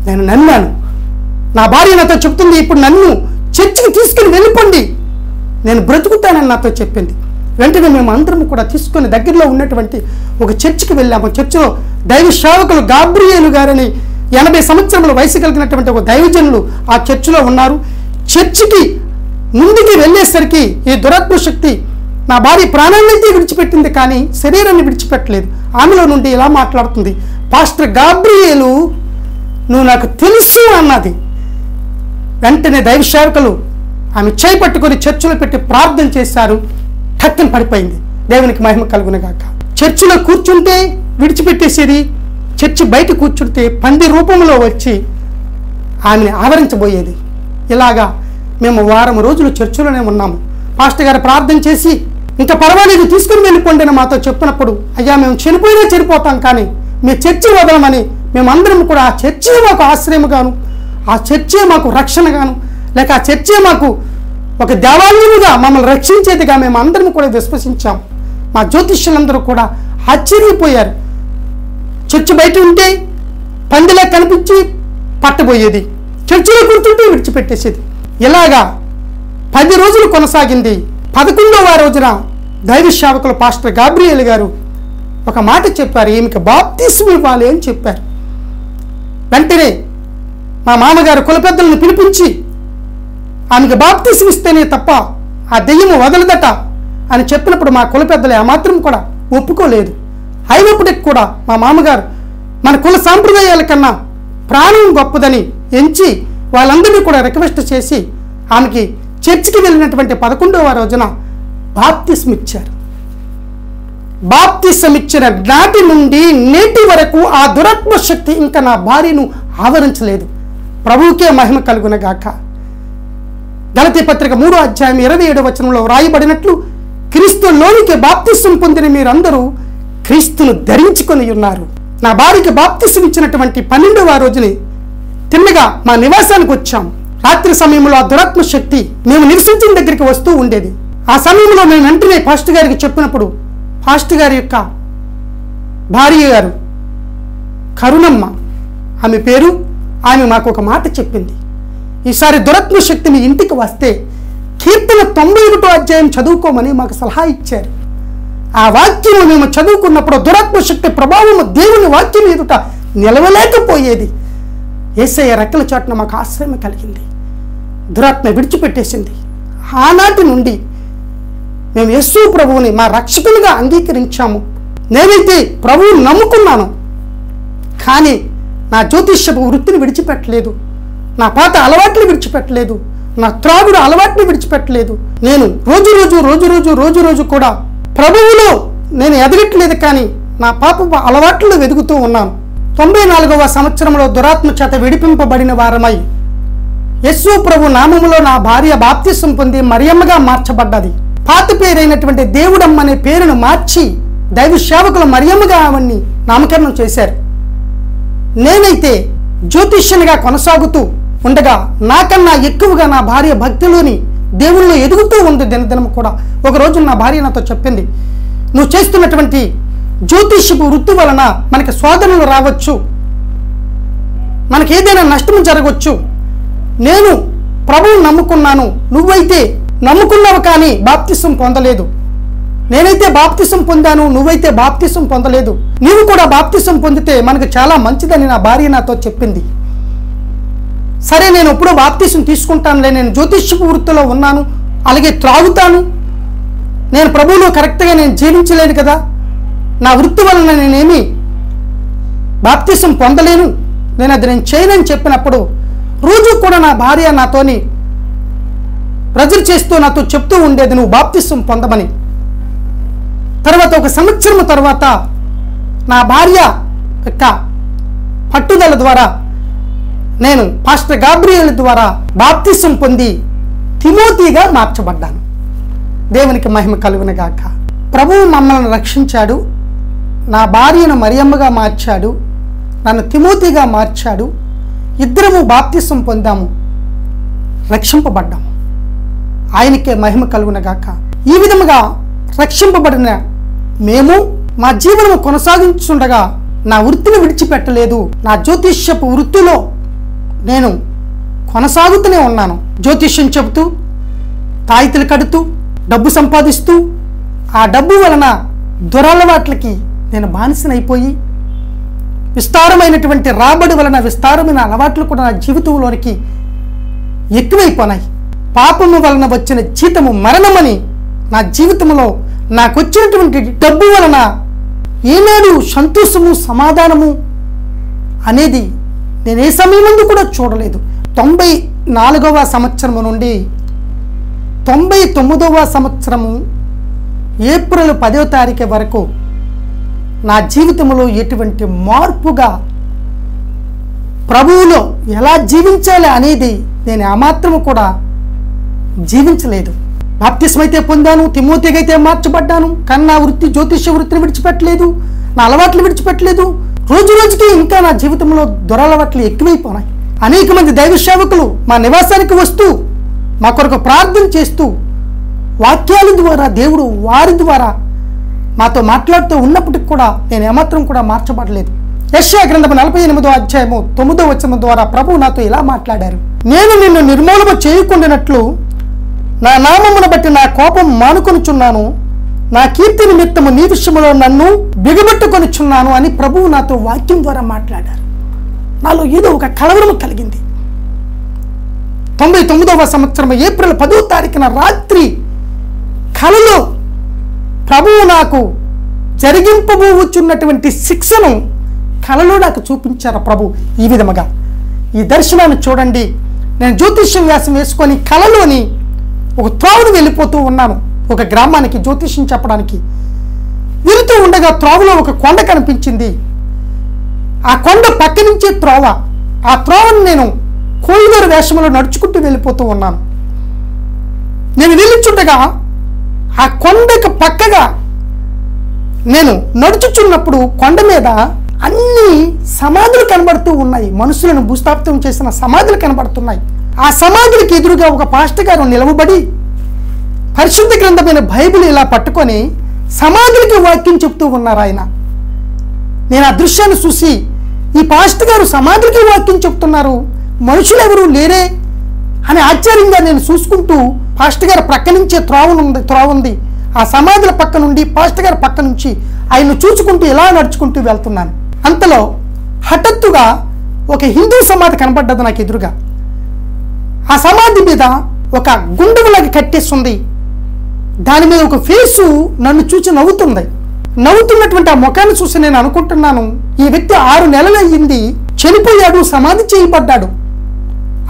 నేను నమ్మాను. నా భార్య నాతో చెప్తుంది, ఇప్పుడు నన్ను చర్చికి తీసుకుని వెళ్ళిపోండి, నేను బ్రతుకుతానని నాతో చెప్పింది. వెంటనే మేము అందరం కూడా తీసుకొని దగ్గరలో ఉన్నటువంటి ఒక చర్చికి వెళ్ళాము. చర్చిలో దైవ సేవకులు గాబ్రియేలు గారని 80 సంవత్సరముల వయసు కలిగినటువంటి ఒక దైవజనులు ఆ చర్చిలో ఉన్నారు. చర్చికి ముందుకి వెళ్ళేసరికి ఈ దురాత్మ శక్తి నా భార్య ప్రాణాన్నైతే విడిచిపెట్టింది కానీ శరీరాన్ని విడిచిపెట్టలేదు. ఆమెలో నుండి ఇలా మాట్లాడుతుంది, పాస్టర్ గాబ్రియేలు నువ్వు నాకు తెలుసు అన్నది. వెంటనే దైవ సేవకులు ఆమె చేయి పట్టుకొని చర్చిలో పెట్టి ప్రార్థన చేశారు. టక్కున పడిపోయింది. దేవునికి మహిమ కలుగునుగాక. చర్చిలో కూర్చుంటే విడిచిపెట్టేసేది, చర్చి బయట కూర్చుంటే పంది రూపంలో వచ్చి ఆమెను ఆవరించబోయేది. ఇలాగా మేము వారం రోజులు చర్చిలోనే ఉన్నాము. పాస్టర్ గారు ప్రార్థన చేసి ఇంకా పర్వాలేదు తీసుకుని వెళ్ళిపోండి అని మాతో చెప్పినప్పుడు, అయ్యా మేము చనిపోయినా చనిపోతాం కానీ మీ చర్చి వదలమని మేమందరం కూడా ఆ చర్చే మాకు ఆశ్రయముగాను, ఆ చర్చే మాకు రక్షణగాను, లేక ఆ చర్చే మాకు ఒక దేవాలయముగా మమ్మల్ని రక్షించేదిగా మేము అందరం కూడా విశ్వసించాం. మా జ్యోతిష్యులందరూ కూడా ఆశ్చర్యపోయారు. చర్చి బయట ఉంటే పందిలా కనిపించి పట్టబోయేది, చర్చిలో కూర్చుంటే విడిచిపెట్టేసేది. ఇలాగా 10 రోజులు కొనసాగింది. 11వ రోజున దైవ సేవకులు పాస్టర్ గాబ్రియల్ గారు ఒక మాట చెప్పారు, ఈమెకి బాప్తిస్మం ఇవ్వాలి అని చెప్పారు. వెంటనే మా మామగారు కుల పెద్దలను పిలిపించి ఆమెకు బాప్తిస్మం ఇస్తేనే తప్ప ఆ దెయ్యము వదలదట అని చెప్పినప్పుడు మా కుల పెద్దలు ఏమాత్రం కూడా ఒప్పుకోలేదు. అయినప్పటికి కూడా మా మామగారు మన కుల సాంప్రదాయాల కన్నా ప్రాణం గొప్పదని ఎంచి వాళ్ళందరినీ కూడా రిక్వెస్ట్ చేసి ఆమెకి చర్చికి వెళ్ళినటువంటి 11వ రోజున బాప్తిస్మం ఇచ్చారు. బాప్తిస్మం ఇచ్చిన నాటి నుండి నేటి వరకు ఆ దురాత్మ శక్తి ఇంకా నా భార్యను ఆవరించలేదు. ప్రభువుకే మహిమ కలుగునగాక. గలతీ పత్రిక 3వ అధ్యాయం 27వ వచనంలో వ్రాయబడినట్లు, క్రీస్తులోనికి బాప్తిస్మం పొందిన మీరందరూ క్రీస్తును ధరించుకొని ఉన్నారు. నా భార్యకి బాప్తిస్మం ఇచ్చినటువంటి 12వ రోజుని తిన్నగా మా నివాసానికి వచ్చాం. రాత్రి సమయంలో ఆ దురాత్మ శక్తి మేము నివసించిన దగ్గరికి వస్తూ ఉండేది. ఆ సమయంలో మేము వెంటనే పాస్టర్ గారికి చెప్పినప్పుడు పాస్టర్ గారి యొక్క భార్య గారు కరుణమ్మ ఆమె పేరు, ఆమె మాకు ఒక మాట చెప్పింది, ఈసారి దురాత్మ శక్తి మీ ఇంటికి వస్తే కీర్తన 91వ అధ్యాయం చదువుకోమని మాకు సలహా ఇచ్చారు. ఆ వాక్యము మేము చదువుకున్నప్పుడు దురాత్మ శక్తి ప్రభావము దేవుని వాక్యం ఎదుట నిలవలేకపోయేది. యేసయ్య రెక్కల చాటున మాకు ఆశ్రయం కలిగింది. దురాత్మ విడిచిపెట్టేసింది. ఆనాటి నుండి మేము యేసు ప్రభువుని మా రక్షకునిగా అంగీకరించాము. నేనైతే ప్రభువుని నమ్ముకున్నాను, కానీ నా జ్యోతిష్యపు వృత్తిని విడిచిపెట్టలేదు, నా పాత అలవాట్లు విడిచిపెట్టలేదు, నా త్రాగుడు అలవాటుని విడిచిపెట్టలేదు. నేను రోజు కూడా ప్రభువులో నేను ఎదగట్లేదు, కానీ నా పాప అలవాట్లను వెదుగుతూ ఉన్నాను. 94వ సంవత్సరంలో దురాత్మ చేత విడిపింపబడిన వారమై యేసు ప్రభు నామములో నా భార్య బాప్తిస్మం పొంది మరియమ్మగా మార్చబడ్డది. పాత పేరైనటువంటి దేవుడమ్మ అనే పేరును మార్చి దైవ సేవకులు మరియమ్మగా ఆమెని నామకరణం చేశారు. నేనైతే జ్యోతిష్యునిగా కొనసాగుతూ ఉండగా నాకన్నా ఎక్కువగా నా భార్య భక్తిలోని దేవుళ్ళు ఎదుగుతూ ఉంది దినదినం కూడా. ఒకరోజు నా భార్య నాతో చెప్పింది, నువ్వు చేస్తున్నటువంటి జ్యోతిష్యపు వృత్తి వలన మనకి శోధనలు రావచ్చు, మనకి ఏదైనా నష్టం జరగవచ్చు. నేను ప్రభువుని నమ్ముకున్నాను, నువ్వైతే నమ్ముకున్నావు కానీ బాప్తిస్మం పొందలేదు. నేనైతే బాప్తిస్మం పొందాను, నువ్వైతే బాప్తిస్మం పొందలేదు. నీవు కూడా బాప్తిస్మం పొందితే మనకు చాలా మంచిదని నా భార్య నాతో చెప్పింది. సరే, నేను ఎప్పుడో బాప్తిస్మం తీసుకుంటానులే, నేను జ్యోతిష్యపు వృత్తిలో ఉన్నాను, అలాగే త్రాగుతాను, నేను ప్రభువులో కరెక్ట్గా నేను జీవించలేదు కదా, నా వృత్తి వలన నేనేమి బాప్తిస్మం పొందలేను, నేను చేయనని చెప్పినప్పుడు రోజు కూడా నా భార్య నాతోని ప్రెజర్ చేస్తూ నాతో చెప్తూ ఉండేది, నువ్వు బాప్తిస్మం పొందమని. తర్వాత 1 సంవత్సరం తర్వాత నా భార్య యొక్క పట్టుదల ద్వారా నేను పాస్టర్ గాబ్రియల్ ద్వారా బాప్తిస్మం పొంది తిమోతిగా మార్చబడ్డాను. దేవునికి మహిమ కలుగునుగాక. ప్రభువు మమ్మల్ని రక్షించాడు, నా భార్యను మరియమ్మగా మార్చాడు, నన్ను తిమోతిగా మార్చాడు. ఇద్దరము బాప్తిస్మం పొందాము, రక్షింపబడ్డాము. ఆయనకే మహిమ కలుగునుగాక. ఈ విధముగా రక్షింపబడిన మేము మా జీవనము కొనసాగించుండగా నా వృత్తిని విడిచిపెట్టలేదు. నా జ్యోతిష్యపు వృత్తిలో నేను కొనసాగుతూనే ఉన్నాను. జ్యోతిష్యం చెబుతూ, తాయితలు కడుతూ, డబ్బు సంపాదిస్తూ, ఆ డబ్బు వలన దురలవాట్లకి నేను బానిసనైపోయి విస్తారమైనటువంటి రాబడి వలన విస్తారమైన అలవాట్లు కూడా నా జీవితంలోనికి ఎక్కువైపోయినాయి. పాపము వలన వచ్చిన జీతము మరణమని నా జీవితంలో నాకు వచ్చినటువంటి డబ్బు వలన ఏనాడు సంతోషము సమాధానము అనేది నేను ఏ సమయమందు కూడా చూడలేదు. 94వ సంవత్సరము నుండి 99వ సంవత్సరము ఏప్రిల్ 10వ తారీఖు వరకు నా జీవితంలో ఎటువంటి మార్పుగా ప్రభువులో ఎలా జీవించాలి అనేది నేను ఏమాత్రము కూడా జీవించలేదు. బాప్తిస్మం అయితే పొందాను, తిమోతిగా అయితే మార్చబడ్డాను, కానీ నా వృత్తి జ్యోతిష్య వృత్తిని విడిచిపెట్టలేదు, నా అలవాట్లు విడిచిపెట్టలేదు. రోజు రోజుకి ఇంకా నా జీవితంలో దురలవాట్లు ఎక్కువైపోయినాయి. అనేక మంది దైవ సేవకులు మా నివాసానికి వస్తూ మా కొరకు ప్రార్థన చేస్తూ వాక్యాల ద్వారా దేవుడు వారి ద్వారా మాతో మాట్లాడుతూ ఉన్నప్పటికి కూడా నేను ఏమాత్రం కూడా మార్చబడలేదు. యెషయా గ్రంథము 48వ అధ్యాయము 9వ వచనం ద్వారా ప్రభువు నాతో ఇలా మాట్లాడారు. నేను నిన్ను నిర్మూలన చేయకుండానట్లు నా నామమును బట్టి నా కోపం మానుకొనుచున్నాను, నా కీర్తి నిమిత్తము నీ విషయంలో నన్ను బిగబట్టుకొనిచున్నాను అని ప్రభువు నాతో వాక్యం ద్వారా మాట్లాడారు. నాలో ఏదో ఒక కలవరం కలిగింది. 99వ సంవత్సరం ఏప్రిల్ 10వ తారీఖున రాత్రి కలలో ప్రభువు నాకు జరిగింపబోచున్నటువంటి శిక్షను కలలో నాకు చూపించారు ప్రభు. ఈ విధముగా ఈ దర్శనాన్ని చూడండి. నేను జ్యోతిష్యం వ్యాసం వేసుకొని కలలోని ఒక త్రోవను వెళ్ళిపోతూ ఉన్నాను. ఒక గ్రామానికి జ్యోతిష్యం చెప్పడానికి వెళుతూ ఉండగా త్రోవలో ఒక కొండ కనిపించింది. ఆ కొండ పక్క నుంచే త్రోవ. ఆ త్రోవను నేను కోయిలూరు వేషంలో నడుచుకుంటూ వెళ్ళిపోతూ ఉన్నాను. నేను వెళ్ళిచుండగా ఆ కొండకు పక్కగా నేను నడుచుచున్నప్పుడు కొండ మీద అన్ని సమాధులు కనబడుతూ ఉన్నాయి. మనుషులను భూస్థాపితం చేసిన సమాధులు కనబడుతున్నాయి. ఆ సమాధులకి ఎదురుగా ఒక పాస్టర్ గారు నిలవబడి పరిశుద్ధ గ్రంథమైన బైబిల్ ఇలా పట్టుకొని సమాధులకి వాక్యం చెప్తూ ఉన్నారు ఆయన. నేను ఆ దృశ్యాన్ని చూసి ఈ పాస్టర్ గారు సమాధులకి వాక్యం చెప్తున్నారు, మనుషులు ఎవరు లేరే అని ఆశ్చర్యంగా నేను చూసుకుంటూ పాస్టర్ గారు ప్రక్క నుంచే త్రోవ ఉంది. ఆ సమాధుల పక్క నుండి పాస్టర్ గారి పక్క నుంచి ఆయన్ను చూసుకుంటూ ఇలా నడుచుకుంటూ వెళ్తున్నాను. అంతలో హఠాత్తుగా ఒక హిందూ సమాధి కనబడ్డది నాకు ఎదురుగా. ఆ సమాధి మీద ఒక గుండెలాగా కట్టేస్తుంది. దాని మీద ఒక ఫేసు నన్ను చూసి నవ్వుతుంది. నవ్వుతున్నటువంటి ఆ ముఖాన్ని చూసి నేను అనుకుంటున్నాను, ఈ వ్యక్తి 6 నెలలు అయ్యింది, చనిపోయాడు, సమాధి చేయబడ్డాడు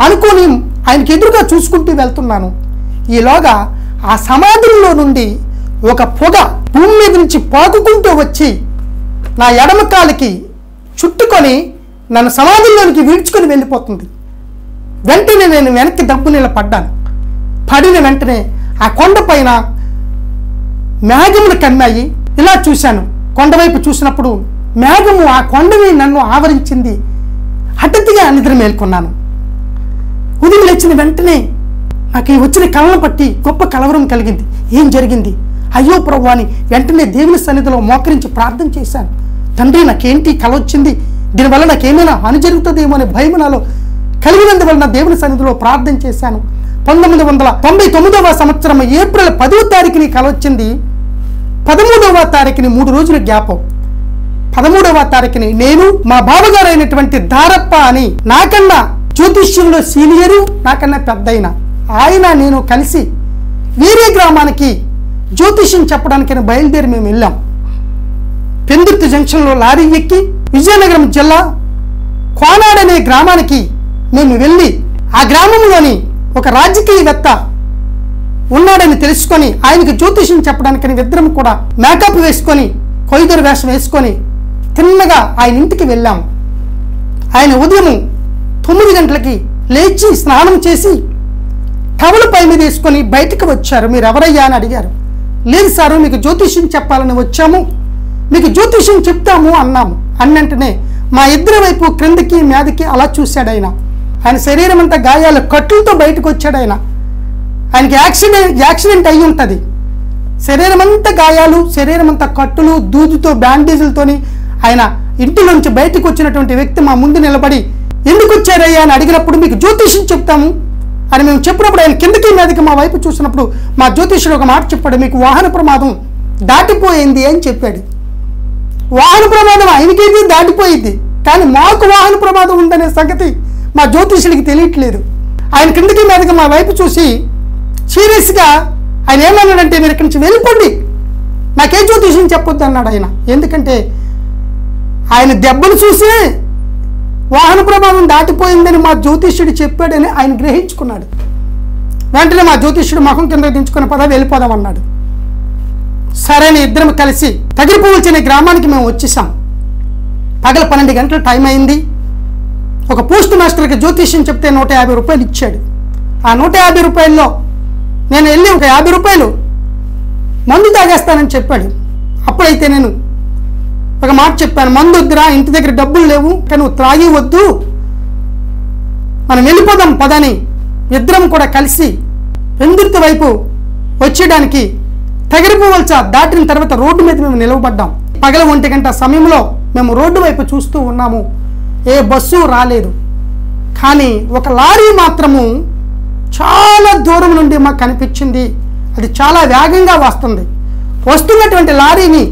అనుకొని ఆయనకి ఎదురుగా చూసుకుంటూ వెళ్తున్నాను. ఈలోగా ఆ సమాధుల్లో నుండి ఒక పొగ భూమి మీద నుంచి పాకుకుంటూ వచ్చి నా ఎడమ కాలికి చుట్టుకొని నన్ను సమాధుల్లోనికి వీడ్చుకొని వెళ్ళిపోతుంది. వెంటనే నేను వెనక్కి దబ్బు నిలబడ్డాను. పడిన వెంటనే ఆ కొండ పైన మేఘములు కమ్మాయి. ఇలా చూశాను. కొండవైపు చూసినప్పుడు మేఘము ఆ కొండని నన్ను ఆవరించింది. హఠాత్తుగా నిద్ర మేల్కొన్నాను. ఉదయం లేచిన వెంటనే నాకు ఈ వచ్చిన కళను పట్టి గొప్ప కలవరం కలిగింది. ఏం జరిగింది? అయ్యో ప్రభు అని వెంటనే దేవుని సన్నిధిలో మోకరించి ప్రార్థన చేశాను. తండ్రి, నాకేంటి కళ వచ్చింది, దీనివల్ల నాకేమైనా హాని జరుగుతుందేమో అనే భయం నాలో కలిగినందువలన దేవుని సన్నిధిలో ప్రార్థన చేశాను. 1999వ సంవత్సరం ఏప్రిల్ 10వ తారీఖుని కళ వచ్చింది. 13వ తారీఖుని 3 రోజుల గ్యాప్. 13వ తారీఖుని నేను మా బావగారు అయినటువంటి దారప్ప అని నాకన్నా జ్యోతిష్యంలో సీనియరు, నాకన్నా పెద్దయిన ఆయన నేను కలిసి వేరే గ్రామానికి జ్యోతిష్యం చెప్పడానికి బయలుదేరి మేము వెళ్ళాం. పెందుర్తి జంక్షన్లో లారీ ఎక్కి విజయనగరం జిల్లా కోనాడ్ అనే గ్రామానికి మేము వెళ్ళి ఆ గ్రామంలోని ఒక రాజకీయవేత్త ఉన్నాడని తెలుసుకొని ఆయనకి జ్యోతిష్యం చెప్పడానికి ఇద్దరం కూడా మేకప్ వేసుకొని కొయ్యదొర వేషం వేసుకొని తిన్నగా ఆయన ఇంటికి వెళ్ళాం. ఆయన ఉదయం 9 గంటలకి లేచి స్నానం చేసి టవలు పై మీద వేసుకొని బయటకు వచ్చారు. మీరు ఎవరయ్యా అని అడిగారు. లేదు సారు, మీకు జ్యోతిష్యం చెప్పాలని వచ్చాము, మీకు జ్యోతిష్యం చెప్తాము అన్నాము. అన్నంటనే మా ఇద్దరి వైపు క్రిందకి మీదకి అలా చూశాడు ఆయన. ఆయన శరీరం అంతా గాయాలు, కట్టులతో బయటకు వచ్చాడు ఆయన. ఆయనకి యాక్సిడెంట్ అయి ఉంటుంది. శరీరం అంతా గాయాలు, శరీరం అంతా కట్టులు, దూదుతో బ్యాండేజీలతోని ఆయన ఇంటిలోంచి బయటకు వచ్చినటువంటి వ్యక్తి మా ముందు నిలబడి ఎందుకు వచ్చారయ్యా అని అడిగినప్పుడు మీకు జ్యోతిష్యం చెప్తాము అని మేము చెప్పినప్పుడు ఆయన కిందకి మీదకి మా వైపు చూసినప్పుడు మా జ్యోతిష్యుడు ఒక మాట చెప్పాడు, మీకు వాహన ప్రమాదం దాటిపోయింది అని చెప్పాడు. వాహన ప్రమాదం ఆయనకేది దాటిపోయింది, కానీ మాకు వాహన ప్రమాదం ఉందనే సంగతి మా జ్యోతిష్యుడికి తెలియట్లేదు. ఆయన కిందకి మీదకి మా వైపు చూసి సీరియస్గా ఆయన ఏమన్నాడంటే, మీరు ఇక్కడి నుంచి వెళ్ళిపోండి, నాకే జ్యోతిష్యం చెప్పొద్దు అన్నాడు ఆయన. ఎందుకంటే ఆయన దెబ్బలు చూసి వాహన ప్రమాదం దాటిపోయిందని మా జ్యోతిష్యుడు చెప్పాడని ఆయన గ్రహించుకున్నాడు. వెంటనే మా జ్యోతిష్యుడు ముఖం కింద దించుకుని పద వెళ్ళిపోదాం అన్నాడు. సరే అని ఇద్దరం కలిసి తగిలిపోవలసిన గ్రామానికి మేము వచ్చేసాం. పగల 12 గంటల టైం అయింది. ఒక పోస్ట్ మాస్టర్కి జ్యోతిష్యం చెప్తే 150 రూపాయలు ఇచ్చాడు. ఆ 150 రూపాయల్లో నేను వెళ్ళి ఒక 50 రూపాయలు మందు తాగేస్తానని చెప్పాడు. అప్పుడైతే నేను ఒక మాట చెప్పాను, మందు వద్దురా, ఇంటి దగ్గర డబ్బులు లేవు, కానీ నువ్వు త్రాగి వద్దు, మనం వెళ్ళిపోదాం పదని ఇద్దరం కూడా కలిసి వెందుర్తి వైపు వచ్చేయడానికి తగిలిపోవలస దాటిన తర్వాత రోడ్డు మీద మేము నిలవబడ్డాం. పగల 1 గంట సమయంలో మేము రోడ్డు వైపు చూస్తూ ఉన్నాము. ఏ బస్సు రాలేదు, కానీ ఒక లారీ మాత్రము చాలా దూరం నుండి మాకు కనిపించింది. అది చాలా వేగంగా వస్తుంది. వస్తున్నటువంటి లారీని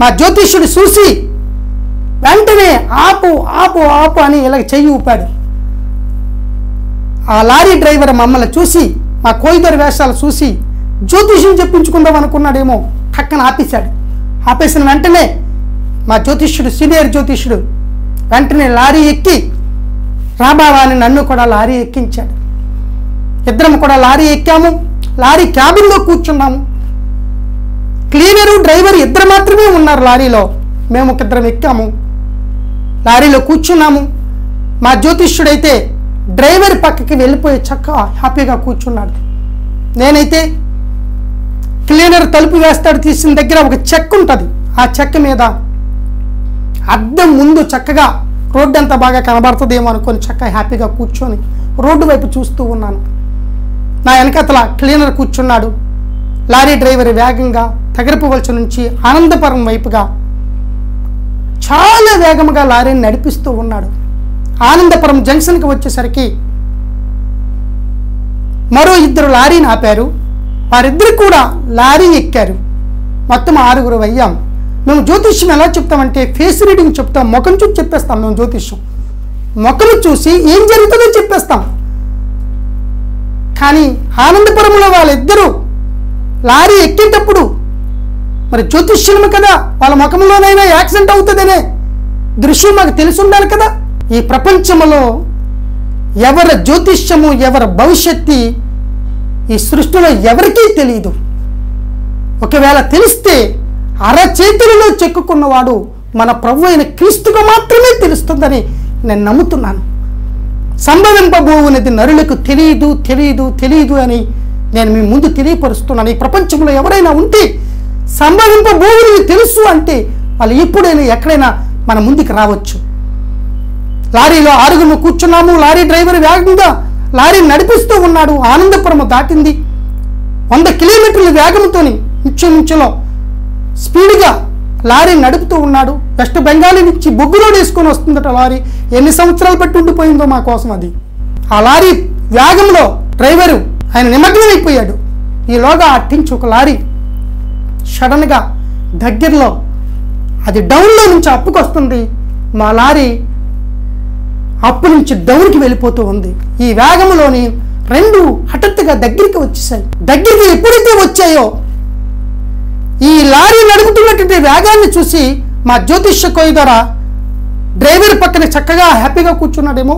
మా జ్యోతిష్యుడు చూసి వెంటనే ఆపు ఆపు ఆపు అని ఇలా చెయ్యి ఊపాడు. ఆ లారీ డ్రైవర్ మమ్మల్ని చూసి, మా కోయిదర్ వేషాలు చూసి జ్యోతిష్యం చెప్పించుకుందాం అనుకున్నాడేమో, పక్కన ఆపేశాడు. ఆపేసిన వెంటనే మా జ్యోతిష్యుడు, సీనియర్ జ్యోతిష్యుడు వెంటనే లారీ ఎక్కి రాబావా అని నన్ను కూడా లారీ ఎక్కించాడు. ఇద్దరం కూడా లారీ ఎక్కాము. లారీ క్యాబిన్లో కూర్చున్నాము. క్లీనరు, డ్రైవర్ ఇద్దరు మాత్రమే ఉన్నారు లారీలో. మేము ఇద్దరం ఎక్కాము, లారీలో కూర్చున్నాము. మా జ్యోతిష్యుడైతే డ్రైవర్ పక్కకి వెళ్ళిపోయి చక్కగా హ్యాపీగా కూర్చున్నాడు. నేనైతే క్లీనర్ తలుపు వేస్తాడు తీసిన దగ్గర ఒక చెక్క ఉంటుంది. ఆ చెక్క మీద అద్దం ముందు చక్కగా రోడ్డు అంతా బాగా కనబడుతుందేమో అనుకొని చక్కగా హ్యాపీగా కూర్చొని రోడ్డు వైపు చూస్తూ ఉన్నాను. నా వెనకతల క్లీనర్ కూర్చున్నాడు. లారీ డ్రైవర్ వేగంగా తగరపువలస నుంచి ఆనందపురం వైపుగా చాలా వేగంగా లారీని నడిపిస్తూ ఉన్నాడు. ఆనందపురం జంక్షన్కి వచ్చేసరికి మరో 2 లారీని ఆపారు. వారిద్దరు కూడా లారీ ఎక్కారు. మొత్తం 6 అయ్యాం. మేము జ్యోతిష్యం ఎలా చెప్తామంటే ఫేస్ రీడింగ్ చెప్తాం, ముఖం చూసి చెప్పేస్తాం. మేము జ్యోతిష్యం ముఖం చూసి ఏం జరుగుతుందో చెప్పేస్తాం. కానీ ఆనందపురంలో వాళ్ళిద్దరూ లారీ ఎక్కేటప్పుడు మరి జ్యోతిష్యులము కదా, వాళ్ళ ముఖంలోనైనా యాక్సిడెంట్ అవుతుందనే దృశ్యం మాకు తెలిసి ఉండాలి కదా. ఈ ప్రపంచంలో ఎవరి జ్యోతిష్యము, ఎవరి భవిష్యత్తు ఈ సృష్టిలో ఎవరికీ తెలియదు. ఒకవేళ తెలిస్తే అరచేతులలో చెక్కుకున్నవాడు మన ప్రభు అయిన క్రీస్తుకు మాత్రమే తెలుస్తుందని నేను నమ్ముతున్నాను. సంభవింపబోవునది నరులకు తెలియదు తెలియదు తెలియదు అని నేను మీ ముందు తెలియపరుస్తున్నాను. ఈ ప్రపంచంలో ఎవరైనా ఉంటే సంభవింపబోవునది తెలుసు అంటే వాళ్ళు ఎప్పుడైనా ఎక్కడైనా మన ముందుకు రావచ్చు. లారీలో 6 కూర్చున్నాము. లారీ డ్రైవర్ వేగంగా లారీ నడిపిస్తూ ఉన్నాడు. ఆనందపురం దాటింది. 100 కిలోమీటర్ల వేగంతో ఇంచుమించులో స్పీడ్గా లారీ నడుపుతూ ఉన్నాడు. వెస్ట్ బెంగాల్ నుంచి బొగ్గులో వేసుకొని వస్తుందట లారీ. ఎన్ని సంవత్సరాలు పట్టి ఉండిపోయిందో మా కోసం అది. ఆ లారీ వేగంలో డ్రైవరు ఆయన నిమగ్నమైపోయాడు. ఈలోగా అట్టించి ఒక లారీ సడన్గా దగ్గరలో అది డౌన్లో నుంచి అప్పుకు వస్తుంది. మా లారీ అప్పు నుంచి డౌన్కి వెళ్ళిపోతూ ఉంది. ఈ వేగంలోని 2 హఠాత్తుగా దగ్గరికి వచ్చేసాయి. దగ్గరికి ఎప్పుడైతే వచ్చాయో ఈ లారీ నడుపుతున్నటువంటి వేగాన్ని చూసి మా జ్యోతిష్య కోయిదర డ్రైవర్ పక్కన చక్కగా హ్యాపీగా కూర్చున్నాడేమో,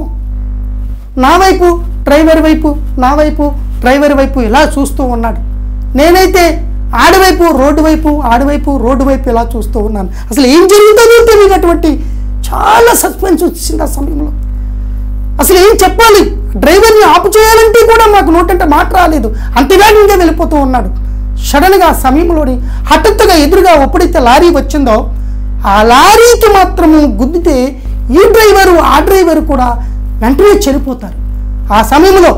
నా వైపు డ్రైవర్ వైపు, నా వైపు డ్రైవర్ వైపు ఇలా చూస్తూ ఉన్నాడు. నేనైతే ఆడవైపు రోడ్డు వైపు, ఆడవైపు రోడ్డు వైపు ఇలా చూస్తూ ఉన్నాను. అసలు ఏం జరుగుతుందో తెలియనటువంటి చాలా సస్పెన్స్ వచ్చింది ఆ సమయంలో. అసలు ఏం చెప్పాలి, డ్రైవర్ని ఆపు చేయాలంటే కూడా మాకు నోటంటే మాట రాలేదు. అంత వేగంగా వెళ్ళిపోతూ ఉన్నాడు. సడన్గా ఆ సమయంలోని హఠాత్తుగా ఎదురుగా ఎప్పుడైతే లారీ వచ్చిందో ఆ లారీకి మాత్రము గుద్దితే ఈ డ్రైవరు ఆ డ్రైవరు కూడా వెంటనే చనిపోతారు. ఆ సమయంలో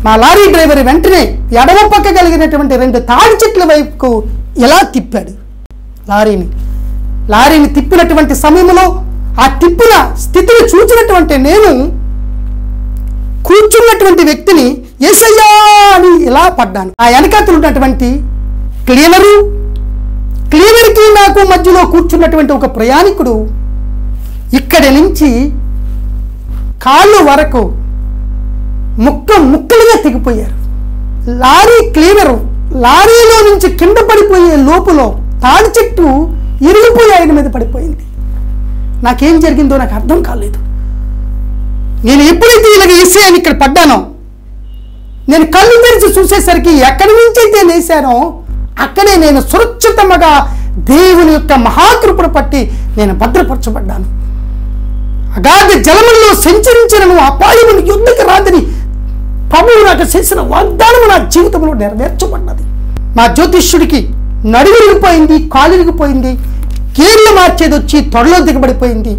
మా లారీ డ్రైవర్ వెంటనే ఎడమ పక్క కలిగినటువంటి 2 తాడి చెట్ల వైపుకు ఎలా తిప్పాడు లారీని తిప్పినటువంటి సమయంలో ఆ తిప్పిన స్థితిని చూసినటువంటి నేను కూర్చున్నటువంటి వ్యక్తిని యేసయ్యా అని ఇలా పడ్డాను. ఆ వెనకాతలు ఉన్నటువంటి క్లీనర్కి నాకు మధ్యలో కూర్చున్నటువంటి ఒక ప్రయాణికుడు ఇక్కడి నుంచి కాళ్ళు వరకు ముక్కలుగా తెగిపోయారు. లారీ క్లీనరు లారీలో నుంచి కింద పడిపోయే లోపులో తాడి చెట్టు ఇరిగిపోయి ఆయన మీద పడిపోయింది. నాకేం జరిగిందో నాకు అర్థం కాలేదు. నేను ఎప్పుడైతే ఇలాగ యేసయ్యని ఇక్కడ పడ్డానో, నేను కళ్ళు తెరిచి చూసేసరికి ఎక్కడి నుంచి అయితే లేశానో అక్కడే నేను సురక్షితంగా దేవుని యొక్క మహాకృపను పట్టి నేను భద్రపరచబడ్డాను. అగాధ జలముల్లో సంచరించిన అపాయమును యుద్ధకి రాదని ప్రభువు నాకు చేసిన వాగ్దానము నా జీవితంలో నెరవేర్చబడినది. మా జ్యోతిష్యుడికి నడువిరిగిపోయింది, కాలిరిగిపోయింది, కీళ్ళు మార్చేది వచ్చి త్వరలో దిగబడిపోయింది.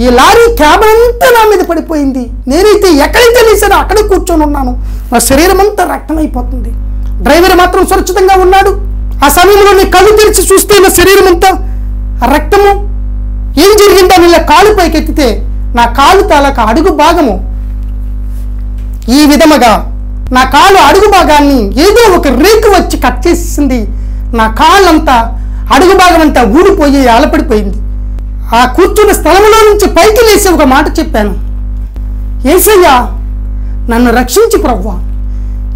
ఈ లారీ క్యాబిన్ అంతా నా మీద పడిపోయింది. నేనైతే ఎక్కడైతే లేసానో అక్కడే కూర్చొని ఉన్నాను. నా శరీరం అంతా రక్తమైపోతుంది. డ్రైవర్ మాత్రం సురక్షితంగా ఉన్నాడు. ఆ సమయంలో నీ కళ్ళు తెరిచి చూస్తే నా శరీరం అంతా రక్తము. ఏం జరిగిందని ఇలా కాలు పైకెత్తితే నా కాలు తాలూకా అడుగు భాగము ఈ విధముగా నా కాలు అడుగు భాగాన్ని ఏదో ఒక రేకు వచ్చి కట్ చేసింది. నా కాళ్ళంతా అడుగు భాగం అంతా ఊడిపోయి ఆలపడిపోయింది. ఆ కూర్చున్న స్థలంలో నుంచి పైకి లేచి ఒక మాట చెప్పాను, యేసయ్యా నన్ను రక్షించి ప్రభువా,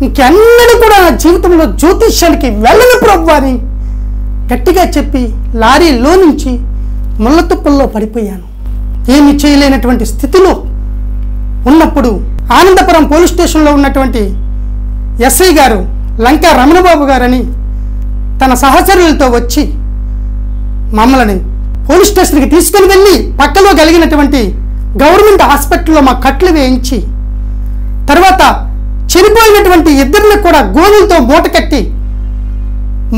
ఇంకెన్నడూ కూడా నా జీవితంలో జ్యోతిష్యానికి వెళ్ళను ప్రభువా అని గట్టిగా చెప్పి లారీలో నుంచి ముళ్ళతుప్పల్లో పడిపోయాను. ఏమి చేయలేనటువంటి స్థితిలో ఉన్నప్పుడు ఆనందపురం పోలీస్ స్టేషన్లో ఉన్నటువంటి ఎస్ఐ గారు లంకా రమణబాబు గారని తన సహచరులతో వచ్చి మమ్మల్ని పోలీస్ స్టేషన్కి తీసుకుని వెళ్ళి పక్కలో కలిగినటువంటి గవర్నమెంట్ హాస్పిటల్లో మా కట్లు వేయించి తర్వాత చనిపోయినటువంటి ఇద్దరిని కూడా గోనెలతో మూట కట్టి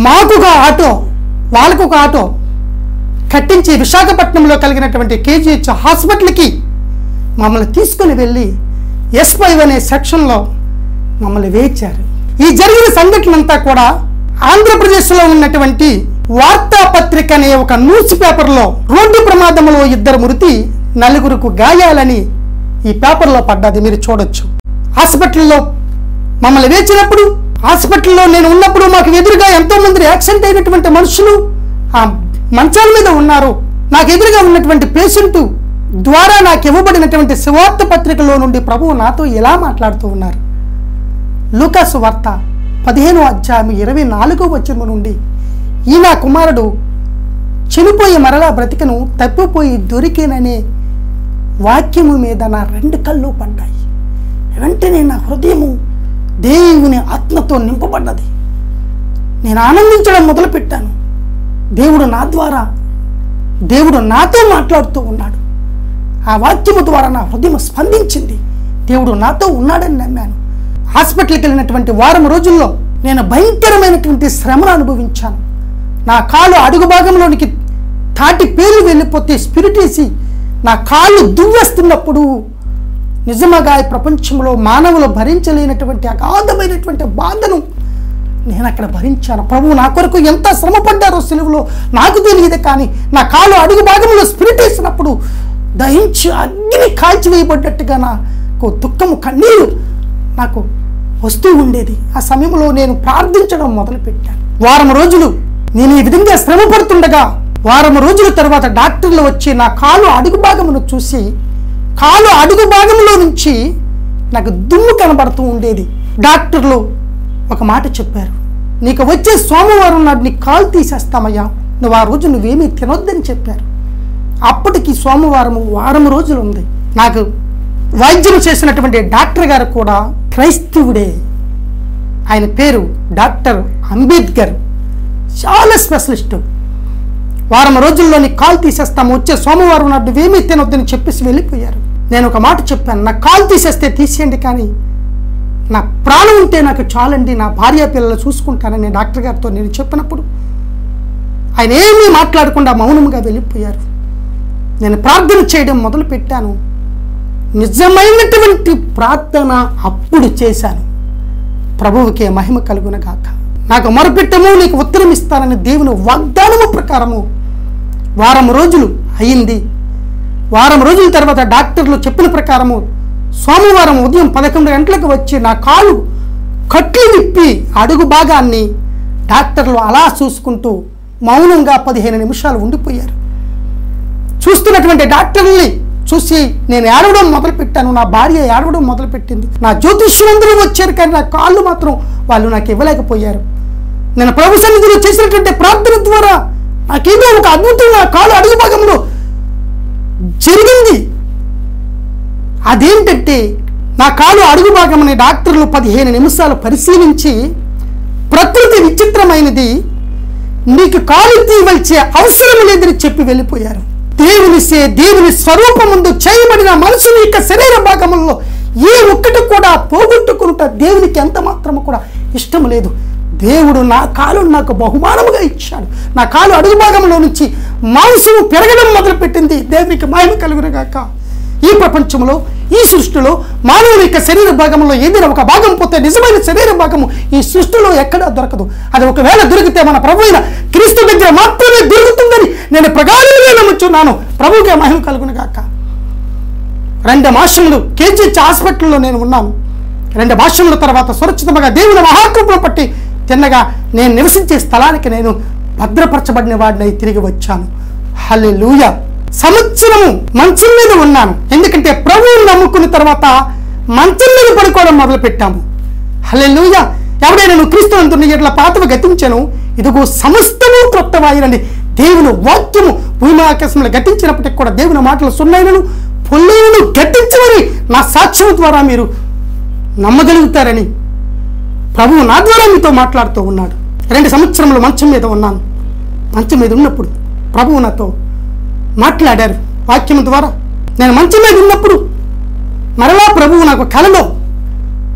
మాకొక ఆటో వాళ్ళకొక ఆటో కట్టించి విశాఖపట్నంలో కలిగినటువంటి కేజీహెచ్ హాస్పిటల్కి మమ్మల్ని తీసుకుని వెళ్ళి S5 అనే సెక్షన్లో మమ్మల్ని వేయించారు. ఈ జరిగిన సంఘటన అంతా కూడా ఆంధ్రప్రదేశ్లో ఉన్నటువంటి వార్తాపత్రిక అనే ఒక న్యూస్ పేపర్లో రోడ్డు ప్రమాదంలో 2 మృతి 4 గాయాలని ఈ పేపర్లో పడ్డది. మీరు చూడొచ్చు. హాస్పిటల్లో మమ్మల్ని వేచినప్పుడు, హాస్పిటల్లో నేను ఉన్నప్పుడు మాకు ఎదురుగా ఎంతో మంది యాక్సిడెంట్ అయినటువంటి మనుషులు ఆ మంచాల మీద ఉన్నారు. నాకు ఎదురుగా ఉన్నటువంటి పేషెంట్ ద్వారా నాకు ఇవ్వబడినటువంటి సువార్త పత్రికలో నుండి ప్రభువు నాతో ఎలా మాట్లాడుతూ ఉన్నారు. లూకాసు వార్త 15వ అధ్యాయం 24వ వచనం నుండి, ఈ నా కుమారుడు చనిపోయి మరలా బ్రతికను, తప్పిపోయి దొరికేననే వాక్యము మీద నా 2 కళ్ళు పడ్డాయి. వెంటనే నా హృదయము దేవుని ఆత్మతో నింపబడ్డది. నేను ఆనందించడం మొదలుపెట్టాను. దేవుడు నా ద్వారా, దేవుడు నాతో మాట్లాడుతూ ఉన్నాడు. ఆ వాక్యము ద్వారా నా హృదయం స్పందించింది. దేవుడు నాతో ఉన్నాడని నమ్మాను. హాస్పిటల్కి వెళ్ళినటువంటి వారం రోజుల్లో నేను భయంకరమైనటువంటి శ్రమను అనుభవించాను. నా కాలు అడుగు భాగంలోనికి తాటి పేర్లు వెళ్ళిపోతే స్పిరిట్ వేసి నా కాళ్ళు దువ్వేస్తున్నప్పుడు నిజంగా ఈ ప్రపంచంలో మానవులు భరించలేనటువంటి అగాధమైనటువంటి బాధను నేను అక్కడ భరించాను. ప్రభువు నా కొరకు ఎంత శ్రమ పడ్డారో సిలువలో నాకు తెలియదు. కానీ నా కాలు అడుగు భాగంలో స్పిరిట్ వేసినప్పుడు దహించి అగ్ని కాల్చివేయబడ్డట్టుగా నాకు దుఃఖము, కన్నీరు నాకు వస్తూ ఉండేది. ఆ సమయంలో నేను ప్రార్థించడం మొదలుపెట్టాను. వారం రోజులు నేను ఈ విధంగా శ్రమ పడుతుండగా వారం రోజుల తర్వాత డాక్టర్లు వచ్చి నా కాలు అడుగు భాగమును చూసి, కాలు అడుగు భాగంలో నుంచి నాకు దుమ్ము కనబడుతూ ఉండేది. డాక్టర్లు ఒక మాట చెప్పారు, నీకు వచ్చే సోమవారం నాడు నీ కాలు తీసేస్తామయ్యా, నువ్వు ఆ రోజు నువ్వేమీ తినొద్దని చెప్పారు. అప్పటికి సోమవారం వారం రోజులు ఉంది. నాకు వైద్యం చేసినటువంటి డాక్టర్ గారు కూడా క్రైస్తవుడే. ఆయన పేరు డాక్టర్ అంబేద్కర్. చాలా స్పెషలిస్టు. వారం రోజుల్లో నీ కాలు తీసేస్తాము, వచ్చే సోమవారం నాడు నువ్వేమీ తినొద్దని చెప్పేసి వెళ్ళిపోయారు. నేను ఒక మాట చెప్పాను, నా కాలు తీసేస్తే తీసేయండి, కానీ నా ప్రాణం ఉంటే నాకు చాలండి, నా భార్య పిల్లలు చూసుకుంటానని డాక్టర్ గారితో నేను చెప్పినప్పుడు ఆయన ఏమీ మాట్లాడకుండా మౌనంగా వెళ్ళిపోయారు. నేను ప్రార్థన చేయడం మొదలుపెట్టాను. నిజమైనటువంటి ప్రార్థన అప్పుడు చేశాను. ప్రభువుకే మహిమ కలుగునగాక. నాకు మొరపెట్టము, నీకు ఉత్తరం ఇస్తానని దేవుని వాగ్దానము ప్రకారము వారం రోజులు అయింది. వారం రోజుల తర్వాత డాక్టర్లు చెప్పిన ప్రకారము సోమవారం ఉదయం 11 గంటలకు వచ్చి నా కాలు కట్లు విప్పి అడుగు భాగాన్ని డాక్టర్లు అలా చూసుకుంటూ మౌనంగా 15 నిమిషాలు ఉండిపోయారు. చూస్తున్నటువంటి డాక్టర్ని చూసి నేను ఏడవడం మొదలుపెట్టాను. నా భార్య ఏడవడం మొదలుపెట్టింది. నా జ్యోతిష్యులందరూ వచ్చారు, కానీ నా కాళ్ళు మాత్రం వాళ్ళు నాకు ఇవ్వలేకపోయారు. నేను ప్రభు సన్నిధిలో చేసినటువంటి ప్రార్థన ద్వారా నాకేదో ఒక అద్భుతం నా కాలు అడుగు భాగంలో జరిగింది. అదేంటంటే నా కాలు అడుగు భాగంని డాక్టర్లు 15 నిమిషాలు పరిశీలించి ప్రకృతి విచిత్రమైనది, నీకు కాలు తీయవలసే అవసరం లేదని చెప్పి వెళ్ళిపోయారు. దేవుని స్వరూపముందు చేయబడిన మనుషుని యొక్క శరీర భాగంలో ఏ ఒక్కటి కూడా పోగొట్టుకుంటా దేవునికి ఎంత మాత్రము కూడా ఇష్టం లేదు. దేవుడు నా కాలు నాకు బహుమానముగా ఇచ్చాడు. నా కాలు అడుగు భాగంలో నుంచి మాంసము పెరగడం మొదలుపెట్టింది. దేవునికి మహిమ కలుగునుగాక. ఈ ప్రపంచంలో, ఈ సృష్టిలో మానవుని యొక్క శరీర భాగంలో ఏదైనా ఒక భాగం పోతే నిజమైన శరీర భాగము ఈ సృష్టిలో ఎక్కడా దొరకదు. అది ఒకవేళ దొరికితే మన ప్రభు అయిన క్రీస్తు దగ్గర మాత్రమే దొరుకుతుందని నేను ప్రగాఢంగా నమ్ముచున్నాను. ప్రభువుకే మహిమ కలుగునుగాక. 2 మాసములు కేజీహెచ్ హాస్పిటల్లో నేను ఉన్నాను. 2 మాసముల తర్వాత సురక్షితంగా దేవుని మహాకృపను పట్టి తిన్నగా నేను నివసించే స్థలానికి నేను భద్రపరచబడిన వాడినై తిరిగి వచ్చాను. హల్లెలూయా. సంవత్సరము మంచం మీద ఉన్నాను. ఎందుకంటే ప్రభువుని నమ్ముకున్న తర్వాత మంచం మీద పడుకోవడం మొదలు పెట్టాము. హల్లెలూయా. ఎవడైనా నువ్వు క్రీస్తునందు నీ ఎడల పాతవి గతించెను, ఇదిగో సమస్తము క్రొత్తవాయినండి. దేవుని వాక్యము భూమి ఆకాశంలో గతించినప్పటికీ కూడా దేవుని మాటలు సున్నైనను పొల్లైనను గతించమని నా సాక్ష్యం ద్వారా మీరు నమ్మగలుగుతారని ప్రభువు నా ద్వారా మీతో మాట్లాడుతూ ఉన్నాడు. 2 సంవత్సరములు మంచం మీద ఉన్నాను. మంచం మీద ఉన్నప్పుడు ప్రభువు నాతో మాట్లాడారు వాక్యం ద్వారా. నేను మంచం మీద ఉన్నప్పుడు మరలా ప్రభువు నాకు కలలో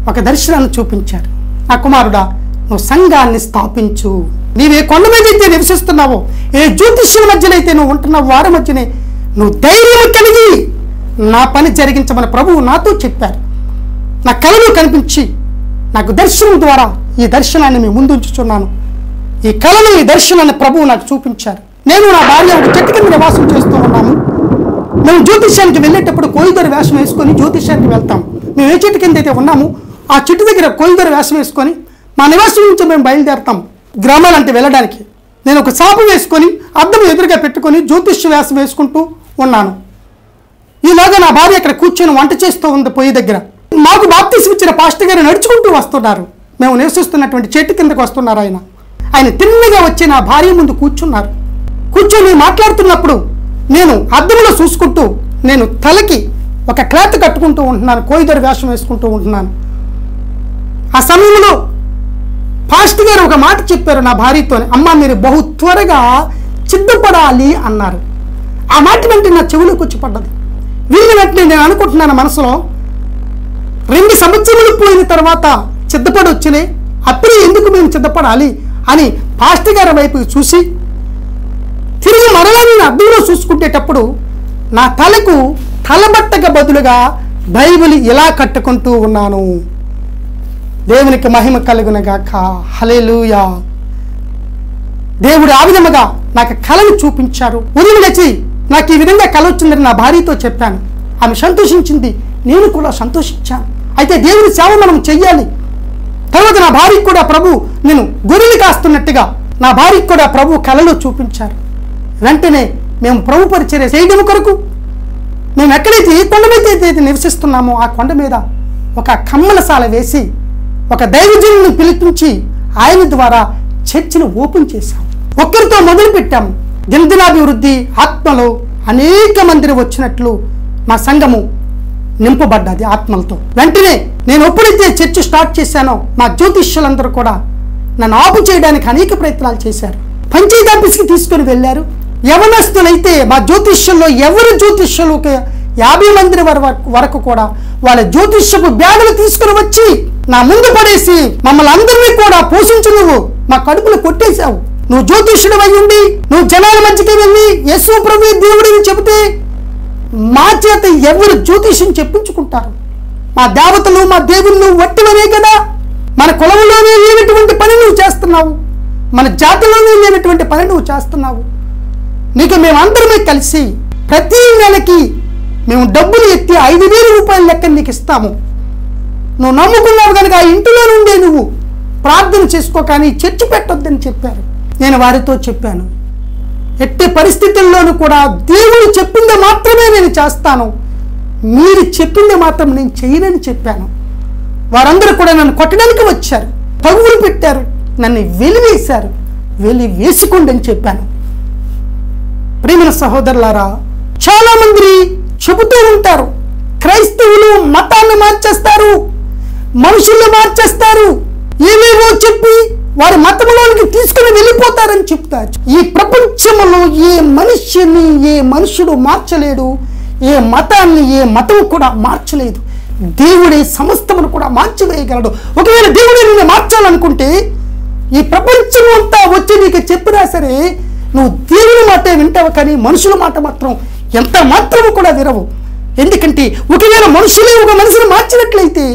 ఒక దర్శనాన్ని చూపించాడు. నా కుమారుడా, నువ్వు సంఘాన్ని స్థాపించు. నీవే కొండ మీద అయితే నివసిస్తున్నావో, ఏ జ్యోతిష్యుల మధ్యనైతే నువ్వు ఉంటున్నావు, వారి మధ్యనే నువ్వు ధైర్యం కలిగి నా పని జరిగించమని ప్రభువు నాతో చెప్పారు. నా కలలో కనిపించి నాకు దర్శనం ద్వారా ఈ దర్శనాన్ని మీ ముందు ఉంచుచున్నాను. ఈ కళను, ఈ దర్శనాన్ని ప్రభువు నాకు చూపించారు. నేను నా భార్య ఒక చెట్టు కింద నివాసం చేస్తూ ఉన్నాము. మేము జ్యోతిష్యానికి వెళ్ళేటప్పుడు కోయిదొర వేషం వేసుకొని జ్యోతిష్యానికి వెళ్తాం. మేము ఏ చెట్టు కింద అయితే ఉన్నాము ఆ చెట్టు దగ్గర కోయిదొర వేషం వేసుకొని మా నివాసం నుంచి మేము బయలుదేరుతాం గ్రామాలంటే వెళ్ళడానికి. నేను ఒక సాపు వేసుకొని అద్దం ఎదురుగా పెట్టుకొని జ్యోతిష్య వేషం వేసుకుంటూ ఉన్నాను. ఈలాగా నా భార్య అక్కడ కూర్చొని వంట చేస్తూ ఉంది పొయ్యి దగ్గర. మాకు బాప్తిసం ఇచ్చిన పాస్టర్ గారు నడుచుకుంటూ వస్తున్నారు. మేము నివసిస్తున్నటువంటి చెట్టు కిందకు వస్తున్నారు. ఆయన తిన్నగా వచ్చి నా భార్య ముందు కూర్చున్నారు. కూర్చొని మాట్లాడుతున్నప్పుడు నేను అద్దంలో చూసుకుంటూ నేను తలకి ఒక క్లాత్ కట్టుకుంటూ ఉంటున్నాను, కోయిదొర వేషం వేసుకుంటూ ఉంటున్నాను. ఆ సమయంలో పాస్టర్ గారు ఒక మాట చెప్పారు నా భార్యతోనే, అమ్మ మీరు బహు త్వరగా సిద్ధపడాలి అన్నారు. ఆ మాట వెంటనే నా చెవులోకి వచ్చి పడ్డది. వీళ్ళ వెంటనే నేను అనుకుంటున్నాను మనసులో, 2 సంవత్సరాలు పోయిన తర్వాత సిద్ధపడి వచ్చినాయి, అప్పుడే ఎందుకు మేము సిద్ధపడాలి అని పాస్టర్ గారి వైపు చూసి తిరిగి మరలా నేను అద్దంలో చూసుకుంటేటప్పుడు నా తలకు తలబట్టగా బదులుగా బైబిల్ ఇలా కట్టుకుంటూ ఉన్నాను. దేవునికి మహిమ కలుగునగాక. హల్లెలూయా. దేవుడు ఆ విధముగా నాకు కళను చూపించారు. ఉదయం లేచి నాకు ఈ విధంగా కళ వచ్చిందని నా భార్యతో చెప్పాను. ఆమె సంతోషించింది, నేను కూడా సంతోషించాను. అయితే దేవుని సేవ మనం చెయ్యాలి. తర్వాత నా భార్యకు కూడా ప్రభు నేను గొర్రెలు కాస్తున్నట్టుగా నా భార్యకు కూడా ప్రభు కళలో చూపించారు. వెంటనే మేము ప్రభు పరిచర్య చేయడం కొరకు మేము ఎక్కడైతే ఏ కొండ మీద అయితే నివసిస్తున్నామో ఆ కొండ మీద ఒక కమ్మలశాల వేసి ఒక దైవజనుని పిలిపించి ఆయన ద్వారా చర్చిని ఓపెన్ చేశాం. ఒక్కరితో మొదలు పెట్టాము. దినదినాభివృద్ధి ఆత్మలో అనేక మంది వచ్చినట్లు మా సంఘము నింపబడ్డది ఆత్మలతో. వెంటనే నేను ఎప్పుడైతే చర్చ్ స్టార్ట్ చేశానో మా జ్యోతిష్యులందరూ కూడా నన్ను ఆపు చేయడానికి అనేక ప్రయత్నాలు చేశారు. పంచాయతీ ఆఫీస్కి తీసుకొని వెళ్ళారు. యవనస్తులైతే మా జ్యోతిష్యంలో ఎవరు జ్యోతిష్యులు 50 మంది వరకు కూడా వాళ్ళ జ్యోతిష్యపు బ్యాగులు తీసుకుని వచ్చి నా ముందు పడేసి మమ్మల్ని అందరినీ కూడా పోషించు, నువ్వు మా కడుపులు కొట్టేశావు, నువ్వు జ్యోతిష్యుడు అయి ఉండి నువ్వు జనాల మధ్యకి వెళ్ళి యేసు ప్రభువే దేవుడిని చెబితే మా చేత ఎవరు జ్యోతిష్యం చెప్పించుకుంటారు? మా దేవతలు మా దేవుళ్ళు వట్టివనే కదా. మన కులంలోనే లేనటువంటి పని నువ్వు చేస్తున్నావు, మన జాతిలోనే లేనటువంటి పని నువ్వు చేస్తున్నావు. నీకు మేమందరమే కలిసి ప్రతి నెలకి మేము డబ్బులు ఎత్తి 5,000 రూపాయల లెక్క నీకు ఇస్తాము. నువ్వు నమ్ముకున్నావు కనుక ఆ ఇంటిలో నుండే నువ్వు ప్రార్థన చేసుకో, కానీ చర్చి పెట్టొద్దని చెప్పారు. నేను వారితో చెప్పాను, ఎట్టి పరిస్థితుల్లోనూ కూడా దేవుడు చెప్పింది మాత్రమే నేను చేస్తాను, మీరు చెప్పింది మాత్రం నేను చేయనని చెప్పాను. వారందరూ కూడా నన్ను కొట్టడానికి వచ్చారు, తగువులు పెట్టారు, నన్ను వెలివేశారు. వెలి వేసుకోండి అని చెప్పాను. ప్రియమైన సహోదరులారా, చాలా మంది చెబుతూ ఉంటారు, క్రైస్తవులు మతాన్ని మార్చేస్తారు, మనుషుల్ని మార్చేస్తారు, ఏవేవో చెప్పి వారి మతంలోనికి తీసుకుని వెళ్ళిపోతారని చెప్తారు. ఈ ప్రపంచంలో ఏ మనిషిని ఏ మనుషుడు మార్చలేడు, ఏ మతాన్ని ఏ మతం కూడా మార్చలేదు. దేవుడే సమస్తమును కూడా మార్చివేయగలడు. ఒకవేళ దేవుడే నిన్ను మార్చాలనుకుంటే ఈ ప్రపంచం అంతా వచ్చి నీకు చెప్పినా సరే నువ్వు దేవుని మాటే వింటావు, కానీ మనుషుల మాట మాత్రం ఎంత మాత్రము కూడా వినవు. ఎందుకంటే ఒకవేళ మనుషులే ఒక మనిషిని మార్చినట్లయితే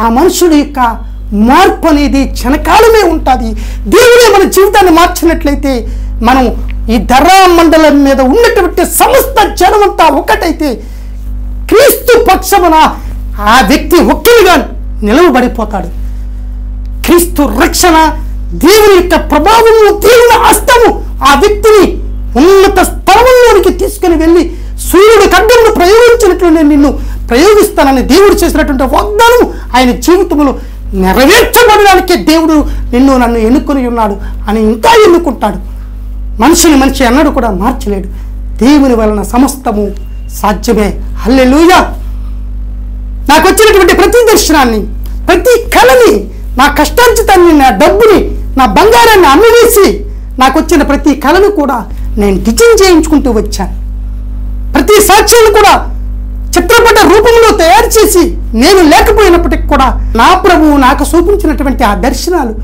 ఆ మనుషుడి యొక్క మార్పు అనేది క్షణకాలమే ఉంటుంది. దేవుడే మన జీవితాన్ని మార్చినట్లయితే మనం ఈ ధరా మండలం మీద ఉన్నటువంటి సమస్త జనమంతా ఒకటైతే క్రీస్తు పక్షమున ఆ వ్యక్తి ఒక్కడిగా నిలవబడిపోతాడు. క్రీస్తు రక్షణ, దేవుని యొక్క ప్రభావము, దేవుని హస్తము ఆ వ్యక్తిని ఉన్నత స్థలంలోనికి తీసుకుని వెళ్ళి సూర్యుడు ఖడ్గమును ప్రయోగించినట్లు నేను నిన్ను ప్రయోగిస్తానని దేవుడు చేసినటువంటి వాగ్దానం ఆయన జీవితంలో నెరవేర్చబడడానికి దేవుడు నిన్ను నన్ను ఎన్నుకొని ఉన్నాడు అని ఇంకా ఎన్నుకుంటాడు. మనిషి అన్నడు కూడా మార్చలేడు. దేవుని వలన సమస్తము సాధ్యమే. హల్లెలూయా. నాకు వచ్చినటువంటి ప్రతి దర్శనాన్ని, ప్రతి కళని, నా కష్టార్జితాన్ని, నా డబ్బుని, నా బంగారాన్ని అమ్మివేసి నాకు వచ్చిన ప్రతి కళను కూడా నేను డిజైన్ చేయించుకుంటూ వచ్చాను. ప్రతి సాక్ష్యాన్ని కూడా చిత్రపట రూపంలో తయారు చేసి నేను లేకపోయినప్పటికీ కూడా నా ప్రభువు నాకు చూపించినటువంటి ఆ దర్శనాలు,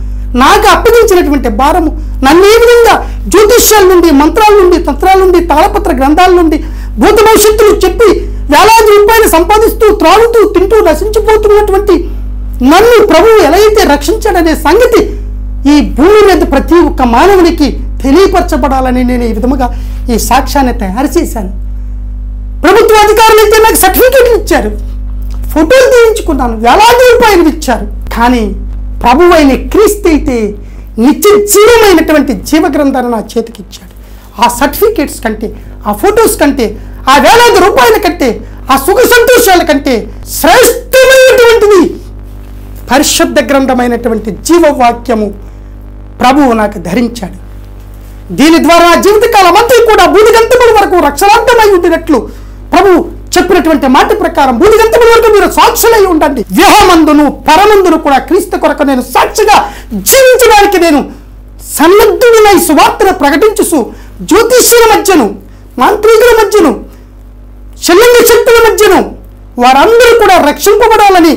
నాకు అప్పగించినటువంటి భారము నన్ను ఏ విధంగా జ్యోతిష్యాల నుండి, మంత్రాల నుండి, తంత్రాల నుండి, తాళపత్ర గ్రంథాల నుండి భూత భవిష్యత్తులు చెప్పి వేలాది రూపాయలు సంపాదిస్తూ త్రాగుతూ తింటూ నశించిపోతున్నటువంటి నన్ను ప్రభువు ఎలా అయితే రక్షించాడనే సంగతి ఈ భూమి మీద ప్రతి ఒక్క మానవునికి తెలియపరచబడాలని నేను ఈ విధముగా ఈ సాక్ష్యాన్ని తయారు చేశాను. ప్రభుత్వ అధికారులు అయితే నాకు సర్టిఫికేట్లు ఇచ్చారు, ఫోటోలు తీయించుకున్నాను, వేలాది రూపాయలు ఇచ్చారు. కానీ ప్రభువు అయిన క్రీస్తు అయితే నిత్య జీవమైనటువంటి జీవగ్రంథాన్ని నా చేతికి ఇచ్చాడు. ఆ సర్టిఫికేట్స్ కంటే, ఆ ఫొటోస్ కంటే, ఆ వేలాది రూపాయల కంటే, ఆ సుఖ సంతోషాల కంటే శ్రేష్టమైనటువంటిది పరిశుద్ధ గ్రంథమైనటువంటి జీవవాక్యము ప్రభువు నాకు ధరించాడు. దీని ద్వారా జీవితకాలం అంతా కూడా బూదిగంతముల వరకు రక్షణార్థమై ఉండినట్లు ప్రభు చెప్పినటువంటి మాట ప్రకారం బూదిగంతముల వరకు మీరు సాక్షులై ఉండండి. వ్యహమందును పరమందును కూడా క్రీస్తు కొరకు నేను సాక్షిగా జీవించడానికి నేను సన్నద్ధుడినై సువార్తను ప్రకటించుసు జ్యోతిష్యుల మధ్యను, మాంత్రికుల మధ్యను, శల్యంగ శక్తుల మధ్యను వారందరూ కూడా రక్షింపబడాలని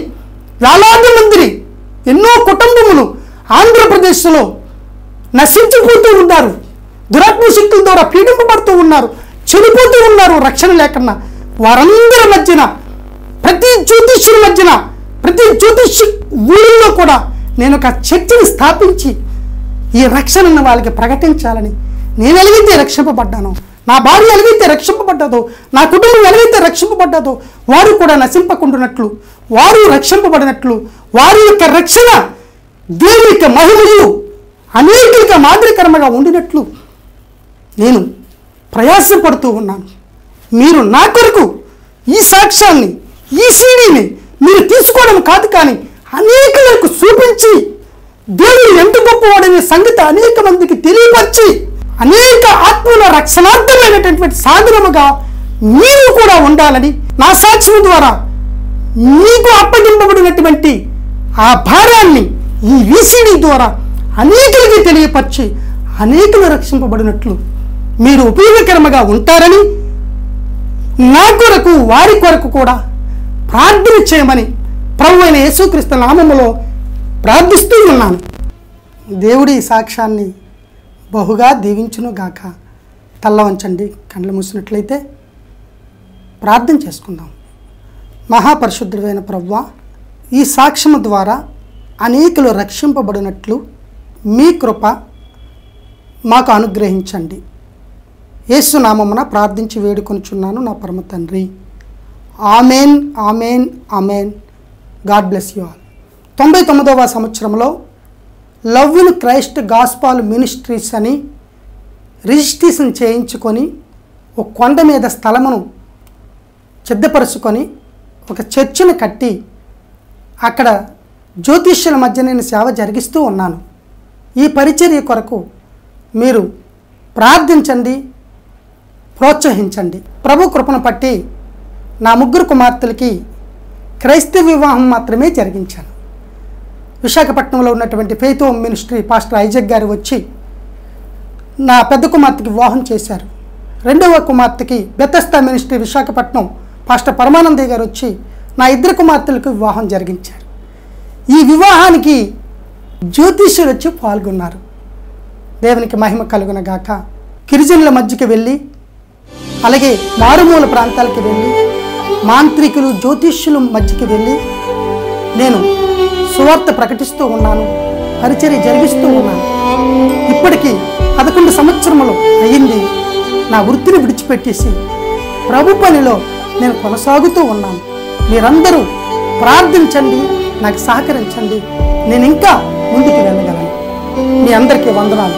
వేలాది మంది, ఎన్నో కుటుంబములు ఆంధ్రప్రదేశ్లో నశించిపోతూ ఉన్నారు, దురాత్మ శక్తుల ద్వారా పీడింపబడుతూ ఉన్నారు, చనిపోతూ ఉన్నారు రక్షణ లేకుండా. వారందరి మధ్యన, ప్రతి జ్యోతిష్యుల మధ్యన, ప్రతి జ్యోతిష్య ఊళ్ళో కూడా నేను ఒక చర్చని స్థాపించి ఈ రక్షణను వాళ్ళకి ప్రకటించాలని, నేను ఎలాగైతే రక్షింపబడ్డానో, నా భార్య ఎలాగైతే రక్షింపబడ్డదో, నా కుటుంబం ఎలాగైతే రక్షింపబడ్డదో వారు కూడా నశింపకుండానట్లు, వారు రక్షింపబడినట్లు, వారి యొక్క రక్షణ దేవుని యొక్క మహిమయు అనేకులుగా మాదిరికరముగా ఉండినట్లు నేను ప్రయాసపడుతూ ఉన్నాను. మీరు నా కొరకు ఈ సాక్ష్యాన్ని, ఈ సీడీని మీరు తీసుకోవడం కాదు, కానీ అనేకులకు చూపించి దేవుడు ఎంత గొప్పవాడనే సంగతి అనేక మందికి తెలియపరిచి అనేక ఆత్మల రక్షణార్థమైనటువంటి సాధనముగా మీరు కూడా ఉండాలని నా సాక్ష్యం ద్వారా మీకు అప్పగింపబడినటువంటి ఆ భారాన్ని ఈ విసిడి ద్వారా అనేకులకి తెలియపరిచి అనేకులు రక్షింపబడినట్లు మీరు ఉపయోగకరముగా ఉంటారని, నా కొరకు వారి కొరకు కూడా ప్రార్థన చేయమని ప్రభువైన యేసుక్రీస్తు నామములో ప్రార్థిస్తూ ఉన్నాను. దేవుడి సాక్ష్యాన్ని బహుగా దీవించును గాక. తల్ల వంచండి, కండ్లు మూసినట్లయితే ప్రార్థన చేసుకుందాం. మహాపరిశుద్ధుడైన ప్రభువా, ఈ సాక్ష్యము ద్వారా అనేకులు రక్షింపబడినట్లు మీ కృప మాకు అనుగ్రహించండి. యేసు నామమున ప్రార్థించి వేడుకొనుచున్నాను నా పరమ తండ్రి. Amen, amen, amen. God bless you all. 99వ సంవత్సరంలో love in Christ gospel ministries అని రిజిస్ట్రేషన్ చేయించుకొని ఒక కొండ మీద స్థలమును సిద్ధపరుచుకొని ఒక చర్చిని కట్టి అక్కడ జ్యోతిష్యుల మధ్య నేను సేవ జరిగిస్తూ ఉన్నాను. ఈ పరిచర్య కొరకు మీరు ప్రార్థించండి, ప్రోత్సహించండి. ప్రభు కృపను పట్టి నా 3 కుమార్తెలకి క్రైస్తవ వివాహం మాత్రమే జరిగించాను. విశాఖపట్నంలో ఉన్నటువంటి faith home ministry pastor Isaac గారు వచ్చి నా పెద్ద కుమార్తెకి వివాహం చేశారు. రెండవ కుమార్తెకి Bethesda ministry Visakhapatnam pastor Paramanandayya గారు వచ్చి నా 2 కుమార్తెలకు వివాహం జరిగించారు. ఈ వివాహానికి జ్యోతిష్యులు వచ్చి పాల్గొన్నారు. దేవునికి మహిమ కలుగునగాక. గిరిజనుల మధ్యకి వెళ్ళి, అలాగే మారుమూల ప్రాంతాలకు వెళ్ళి, మాంత్రికులు జ్యోతిష్యుల మధ్యకి వెళ్ళి నేను సువార్త ప్రకటిస్తూ ఉన్నాను, పరిచర్య జరిగిస్తూ ఉన్నాను. ఇప్పటికీ 11 సంవత్సరములు అయ్యింది. నా వృత్తిని విడిచిపెట్టేసి ప్రభు పనిలో నేను కొనసాగుతూ ఉన్నాను. మీరందరూ ప్రార్థించండి, నాకు సహకరించండి, నేను ఇంకా ముందుకు వెళ్ళగలను. మీ అందరికీ వందనాలు.